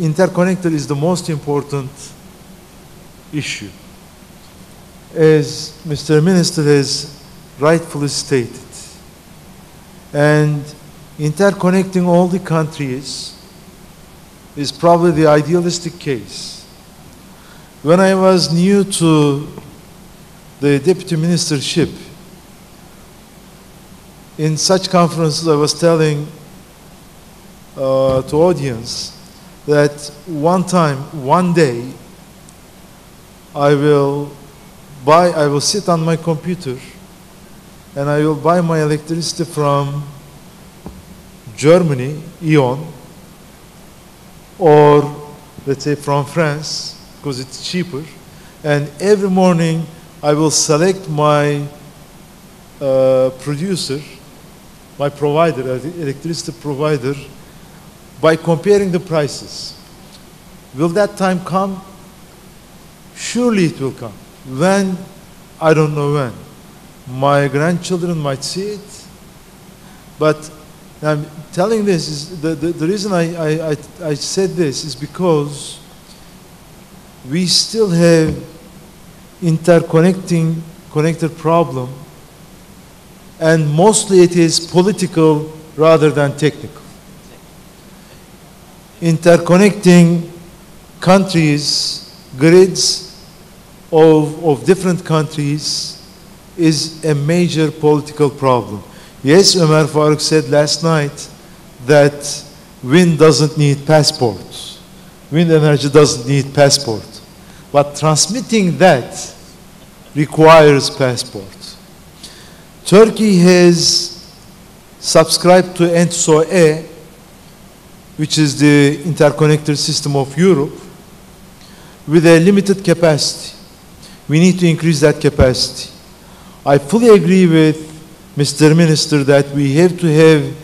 Interconnector is the most important issue. As Mr. Minister has rightfully stated. And interconnecting all the countries is probably the idealistic case. When I was new to the deputy ministership, in such conferences I was telling to audience that one day, I will sit on my computer and I will buy my electricity from Germany, E.ON, or let's say from France, because it's cheaper, and every morning I will select my producer, my provider, electricity provider, by comparing the prices. Will that time come? Surely it will come. When? I don't know when. My grandchildren might see it, but I'm telling this is the reason I said this is because we still have connected problem, and mostly it is political rather than technical. Interconnecting countries, grids of different countries is a major political problem. Yes, Ömer Faruk said last night that wind doesn't need passports. Wind energy doesn't need passport. But transmitting that requires passports. Turkey has subscribed to ENTSO-E, which is the interconnector system of Europe, with a limited capacity. We need to increase that capacity. I fully agree with Mr. Minister that we have to have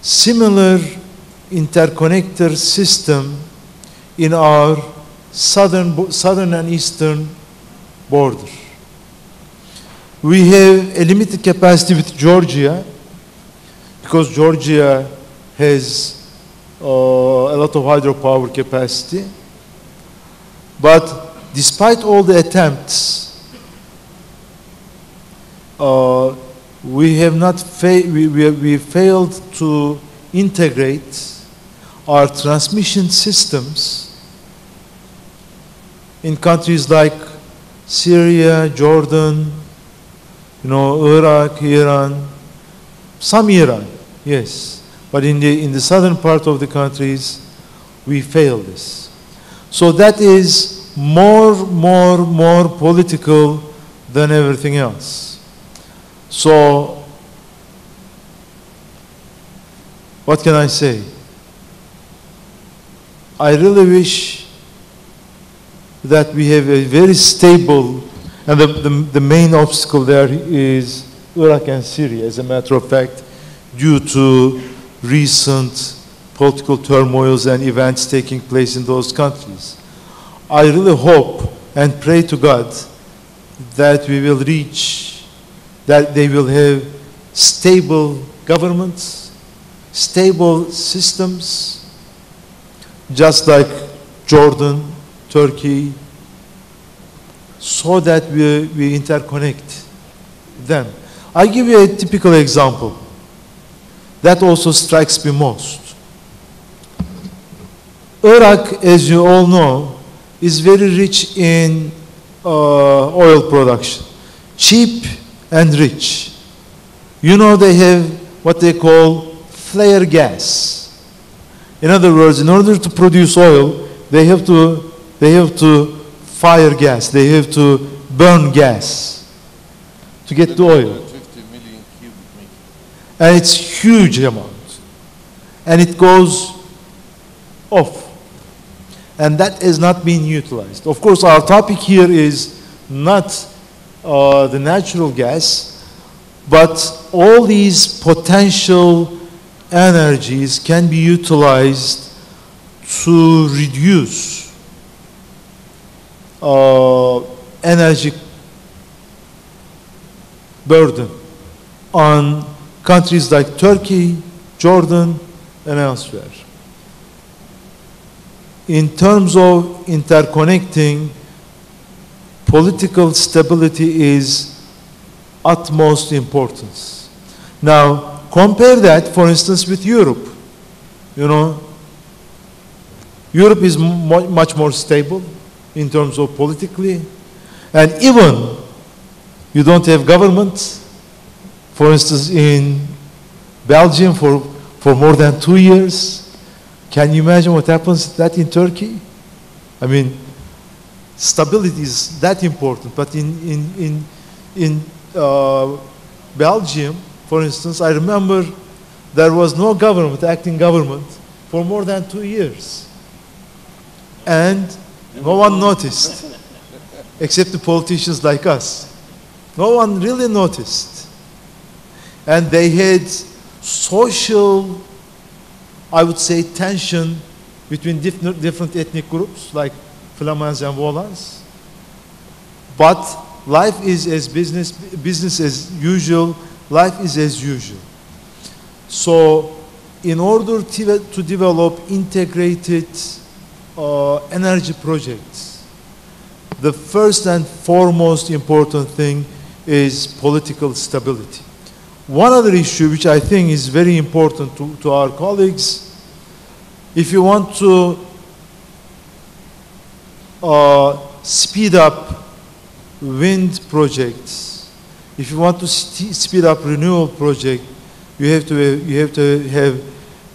similar interconnector system in our southern and eastern border. We have a limited capacity with Georgia, because Georgia has a lot of hydropower capacity. But despite all the attempts, we have not we failed to integrate our transmission systems in countries like Syria, Jordan, Iraq, Iran, some Iran, yes. But in the southern part of the countries, we failed this. So that is more political than everything else. So, what can I say? I really wish that we have a very stable And the main obstacle there is Iraq and Syria, as a matter of fact, due to recent political turmoils and events taking place in those countries. I really hope and pray to God that we will reach, that they will have stable governments, stable systems, just like Jordan, Turkey, so that we interconnect them. I give you a typical example that also strikes me most. Iraq, as you all know, is very rich in oil production, cheap and rich. You know, they have what they call flare gas. In other words, in order to produce oil, they have to fire gas, they have to burn gas to get the oil. 50 million cubic meters. And it's huge amount. And it goes off. And that is not being utilized. Of course, our topic here is not the natural gas, but all these potential energies can be utilized to reduce energy burden on countries like Turkey, Jordan, and elsewhere. In terms of interconnecting, political stability is utmost importance. Now, compare that, for instance, with Europe. You know, Europe is much more stable in terms of politically, and even you don't have government. For instance, in Belgium for more than 2 years. Can you imagine what happens that in Turkey? I mean, stability is that important. But in Belgium, for instance, I remember there was no government, acting government, for more than 2 years. And no one noticed, except the politicians like us. No one really noticed. And they had social, I would say, tension between different ethnic groups, like Flamans and Wallons. But life is as business as usual, life is as usual. So in order to develop integrated energy projects, the first and foremost important thing is political stability. One other issue which I think is very important to our colleagues, if you want to speed up wind projects, if you want to speed up renewable projects, you have to have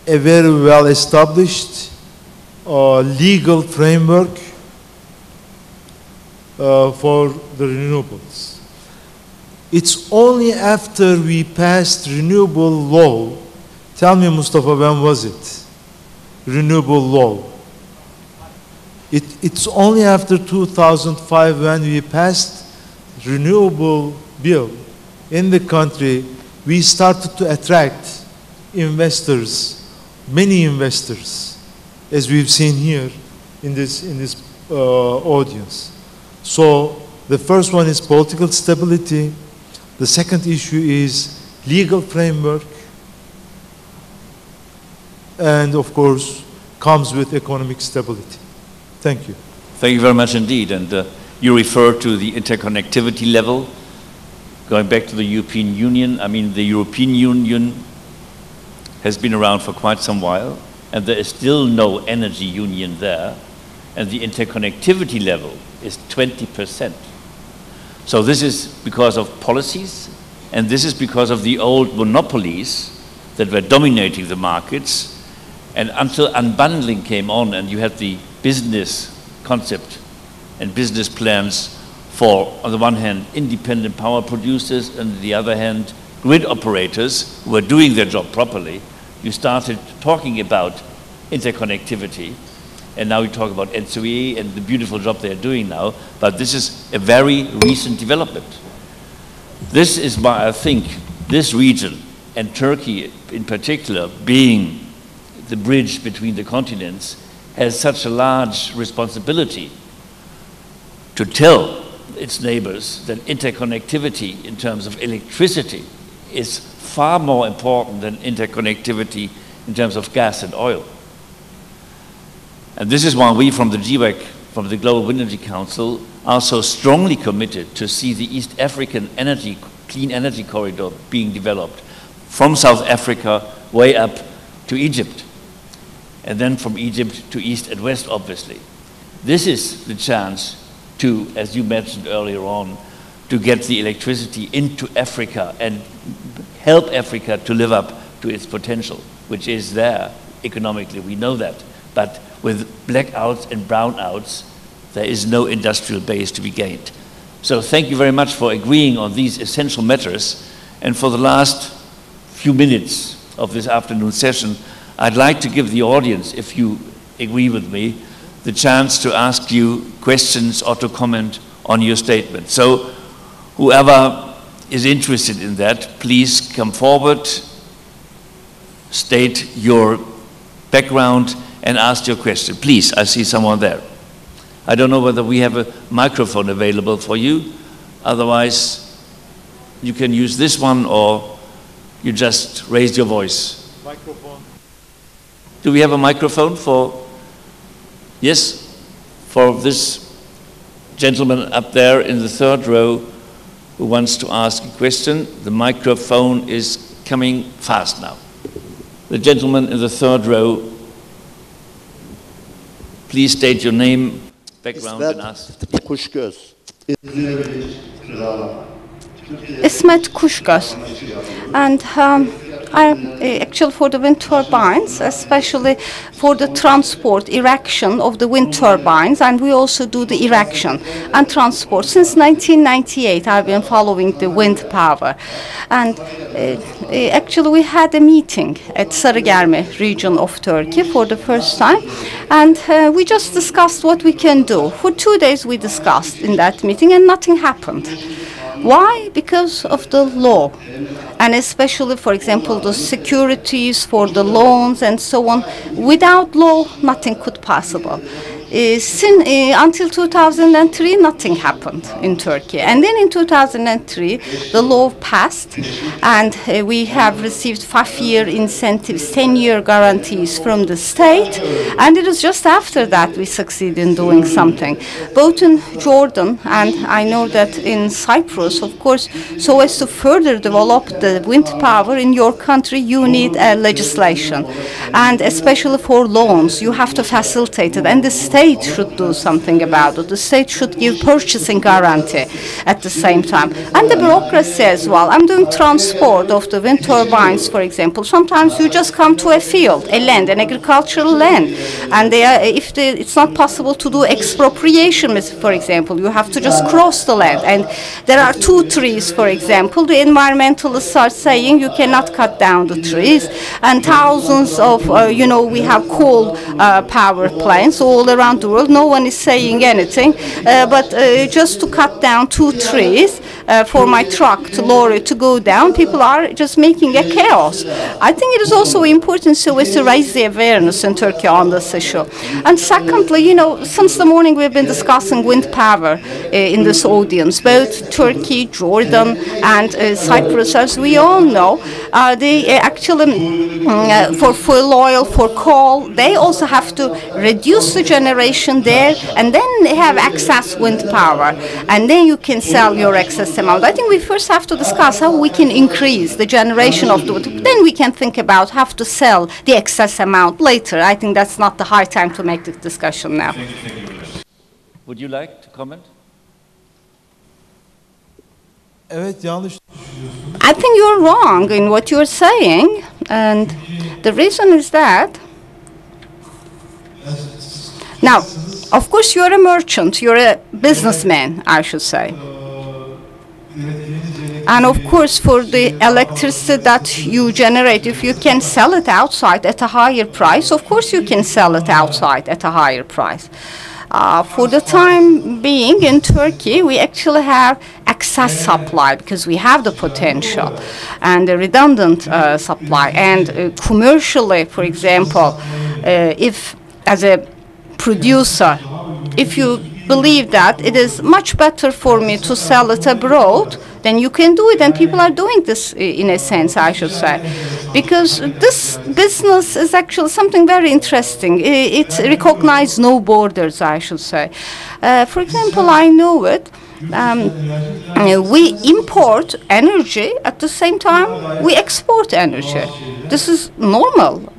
a very well established legal framework for the renewables. It's only after we passed renewable law, tell me, Mustafa, when was it? Renewable law. It's only after 2005 when we passed renewable bill in the country, we started to attract investors, many investors, as we've seen here in this audience. So the first one is political stability. The second issue is legal framework, and of course comes with economic stability. Thank you. Thank you very much indeed. And you refer to the interconnectivity level. Going back to the European Union, I mean, the European Union has been around for quite some while, and there is still no energy union there, and the interconnectivity level is 20%. So this is because of policies, and this is because of the old monopolies that were dominating the markets. And until unbundling came on and you had the business concept and business plans for, on the one hand, independent power producers, and on the other hand, grid operators who were doing their job properly, you started talking about interconnectivity. And now we talk about NCOE and the beautiful job they're doing now, but this is a very recent development. This is why I think this region, and Turkey in particular, being the bridge between the continents, has such a large responsibility to tell its neighbors that interconnectivity in terms of electricity is far more important than interconnectivity in terms of gas and oil. And this is why we from the GWEC, from the Global Wind Energy Council, are so strongly committed to see the East African clean energy corridor being developed from South Africa way up to Egypt, and then from Egypt to East and West, obviously. This is the chance to, as you mentioned earlier on, to get the electricity into Africa and help Africa to live up to its potential, which is there economically, we know that. But with blackouts and brownouts, there is no industrial base to be gained. So thank you very much for agreeing on these essential matters. And for the last few minutes of this afternoon session, I'd like to give the audience, if you agree with me, the chance to ask you questions or to comment on your statement. So whoever is interested in that, please come forward, state your background, and ask your question. Please, I see someone there. I don't know whether we have a microphone available for you. Otherwise, you can use this one or you just raise your voice. Microphone. Do we have a microphone for, yes, for this gentleman up there in the third row who wants to ask a question? The microphone is coming fast now. The gentleman in the third row, please state your name, background, and ask. Kuşgöz. Ismet Kushkas. And actually for the wind turbines, especially for the transport, erection of the wind turbines, and we also do the erection and transport. Since 1998, I've been following the wind power. And actually we had a meeting at Sarıgerme region of Turkey for the first time, and we just discussed what we can do. For 2 days we discussed in that meeting and nothing happened. Why? Because of the law, and especially, for example, the securities for the loans and so on. Without law, nothing could possible. Until 2003, nothing happened in Turkey. And then in 2003, the law passed, and we have received 5-year incentives, 10-year guarantees from the state. And it was just after that we succeeded in doing something. Both in Jordan and I know that in Cyprus, of course, so as to further develop the wind power in your country, you need legislation. And especially for loans, you have to facilitate it. And the state should do something about it. The state should give purchasing guarantee at the same time. And the bureaucracy as well. I'm doing transport of the wind turbines, for example. Sometimes you just come to a field, a land, an agricultural land, and it's not possible to do expropriation, for example. You have to just cross the land. And there are 2 trees, for example. The environmentalists are saying you cannot cut down the trees. And thousands of, we have coal power plants all around the world. No one is saying anything, but just to cut down 2 trees for my truck to lorry to go down, people are just making a chaos. I think it is also important so as to raise the awareness in Turkey on this issue. And secondly, since the morning we've been discussing wind power in this audience, both Turkey, Jordan, and Cyprus, as we all know, they actually, for fuel oil, for coal, they also have to reduce the generation there, and then they have excess wind power, and then you can sell your excess amount. I think we first have to discuss how we can increase the generation of the wind. Then we can think about how to sell the excess amount later. I think that's not the high time to make the discussion now. Would you like to comment? Evet, yanlış. I think you're wrong in what you're saying, and the reason is that now, of course, you're a merchant, you're a businessman, I should say. And of course, for the electricity that you generate, if you can sell it outside at a higher price, of course you can sell it outside at a higher price. For the time being in Turkey, we actually have excess supply because we have the potential and the redundant supply. And commercially, for example, if as a producer, if you believe that it is much better for me to sell it abroad, then you can do it, and people are doing this in a sense, I should say, because this business is actually something very interesting. It recognizes no borders, I should say. For example, I know it. We import energy, at the same time we export energy. This is normal.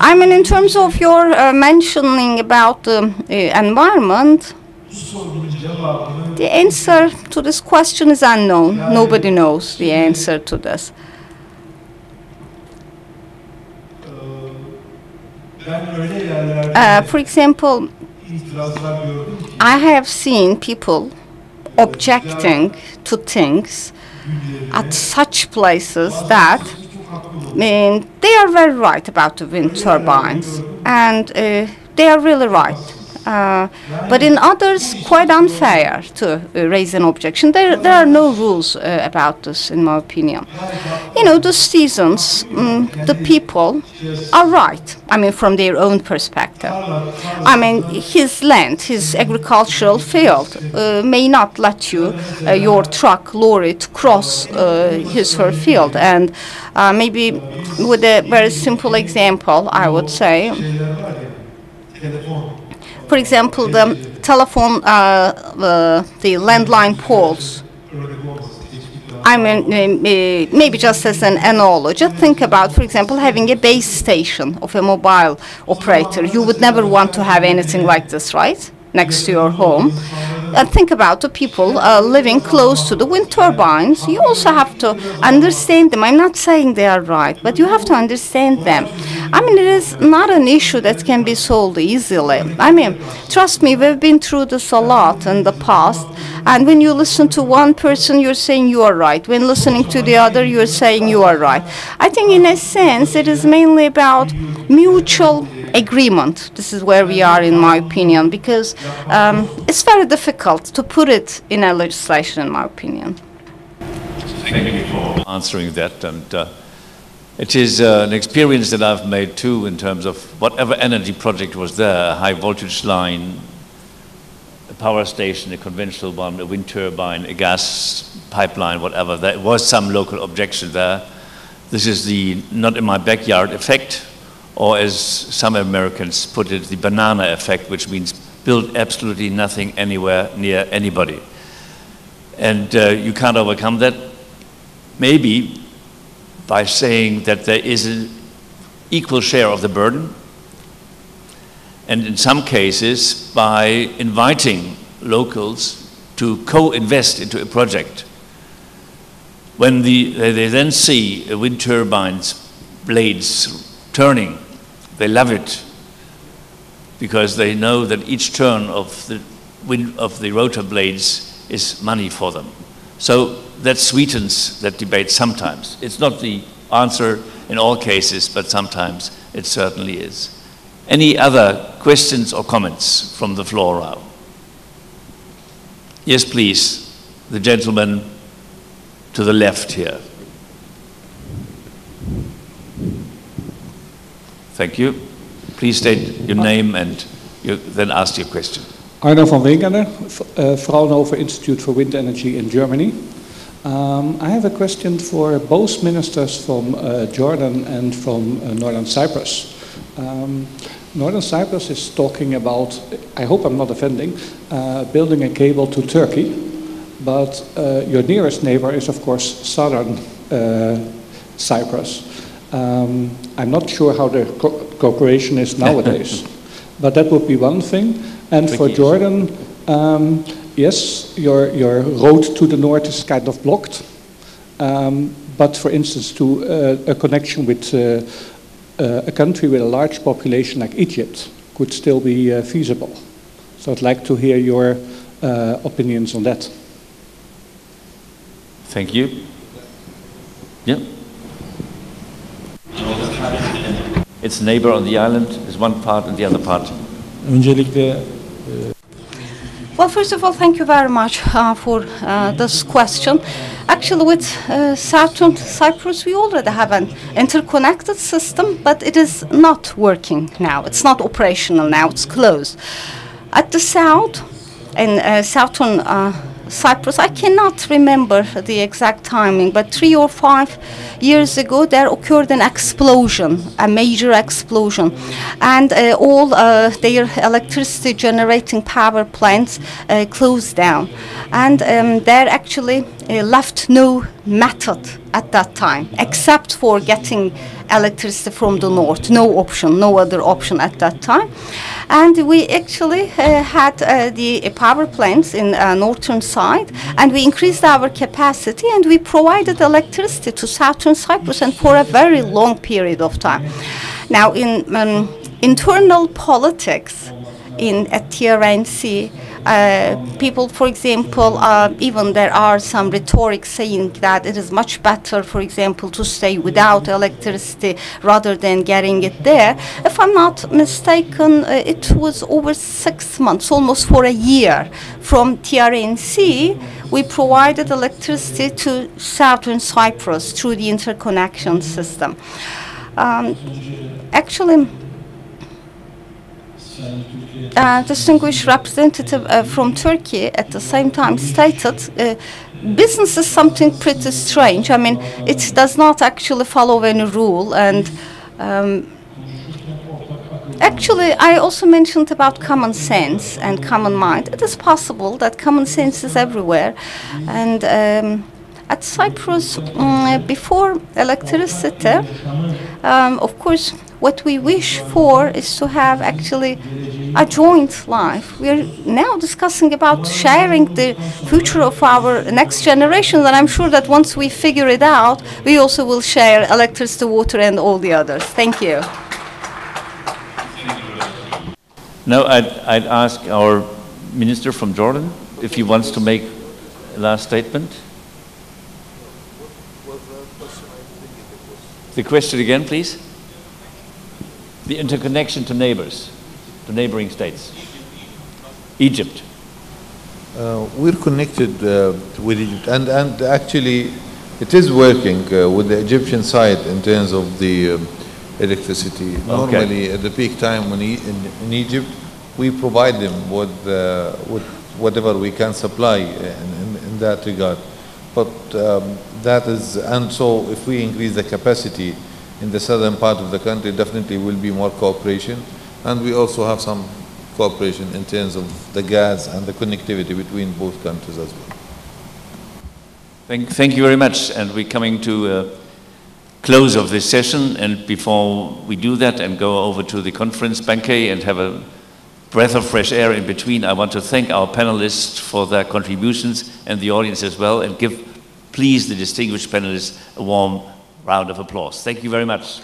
I mean, in terms of your mentioning about the environment, the answer to this question is unknown. Nobody knows the answer to this. For example, I have seen people objecting to things at such places that they are very right about the wind turbines, and they are really right. But in others, quite unfair to raise an objection. There are no rules about this, in my opinion. You know, the citizens, the people are right, I mean, from their own perspective. I mean, his land, his agricultural field may not let you, your truck, lorry, to cross his or her field. And maybe with a very simple example, I would say, for example, the telephone, the landline poles. I mean, maybe just as an analogy, just think about, for example, having a base station of a mobile operator. You would never want to have anything like this, right, next to your home. And think about the people living close to the wind turbines. You also have to understand them. I'm not saying they are right, but you have to understand them. I mean, it is not an issue that can be solved easily. I mean, trust me, we've been through this a lot in the past. And when you listen to one person, you're saying you are right. When listening to the other, you're saying you are right. I think in a sense, it is mainly about mutual agreement. This is where we are, in my opinion, because it's very difficult to put it in a legislation, in my opinion. Thank you for answering that. And it is an experience that I've made too, in terms of whatever energy project was there, a high voltage line, a power station, a conventional one, a wind turbine, a gas pipeline, whatever. There was some local objection there. This is the not in my backyard effect, or as some Americans put it, the banana effect, which means build absolutely nothing anywhere near anybody. And you can't overcome that, maybe by saying that there is an equal share of the burden, and in some cases by inviting locals to co-invest into a project. When they then see a wind turbine's blades turning, they love it, because they know that each turn of the rotor blades is money for them. So that sweetens that debate sometimes. It's not the answer in all cases, but sometimes it certainly is. Any other questions or comments from the floor now? Yes, please, the gentleman to the left here. Thank you. Please state your name and then ask your question. Arno van Winkelen, Fraunhofer Institute for Wind Energy in Germany. I have a question for both ministers from Jordan and from Northern Cyprus. Northern Cyprus is talking about, I hope I'm not offending, building a cable to Turkey, but your nearest neighbor is of course Southern Cyprus. I'm not sure how the cooperation is nowadays, but that would be one thing. And for Jordan, yes, your road to the north is kind of blocked, but for instance, to a connection with a country with a large population like Egypt could still be feasible. So I'd like to hear your opinions on that. Thank you. Yeah. Its neighbor on the island is one part and the other part. Öncelikle Well, first of all, thank you very much for this question. Actually, with Southern Cyprus, we already have an interconnected system, but it is not working now. It's not operational now. It's closed. At the south, in Southern Cyprus, I cannot remember the exact timing, but 3 or 5 years ago there occurred an explosion, a major explosion, and all their electricity generating power plants closed down, and there actually left no method at that time except for getting electricity from the north. No option, no other option at that time. And we actually had the power plants in northern side, and we increased our capacity, and we provided electricity to Southern Cyprus, and for a very long period of time. Now, in internal politics at TRNC, people, for example, even there are some rhetoric saying that it is much better, for example, to stay without electricity rather than getting it there. If I'm not mistaken, it was over 6 months, almost for a year, from TRNC, we provided electricity to Southern Cyprus through the interconnection system. Actually, distinguished representative from Turkey at the same time stated business is something pretty strange. I mean, it does not actually follow any rule, and actually I also mentioned about common sense and common mind. It is possible that common sense is everywhere, and at Cyprus, before electricity, of course, what we wish for is to have actually a joint life. We are now discussing about sharing the future of our next generation, and I'm sure that once we figure it out, we also will share electricity, water, and all the others. Thank you. Now I'd ask our minister from Jordan if he wants to make a last statement. The question again, please. The interconnection to neighbors, to neighboring states. Egypt. We're connected with Egypt, and actually it is working with the Egyptian side in terms of the electricity. Okay. Normally at the peak time when in Egypt, we provide them with whatever we can supply in that regard. But that is, and so if we increase the capacity in the southern part of the country, definitely will be more cooperation. And we also have some cooperation in terms of the gas and the connectivity between both countries as well. Thank you very much. And we're coming to a close of this session. And before we do that and go over to the conference banquet and have a breath of fresh air in between, I want to thank our panelists for their contributions and the audience as well, and give, please, the distinguished panelists a warm round of applause. Thank you very much.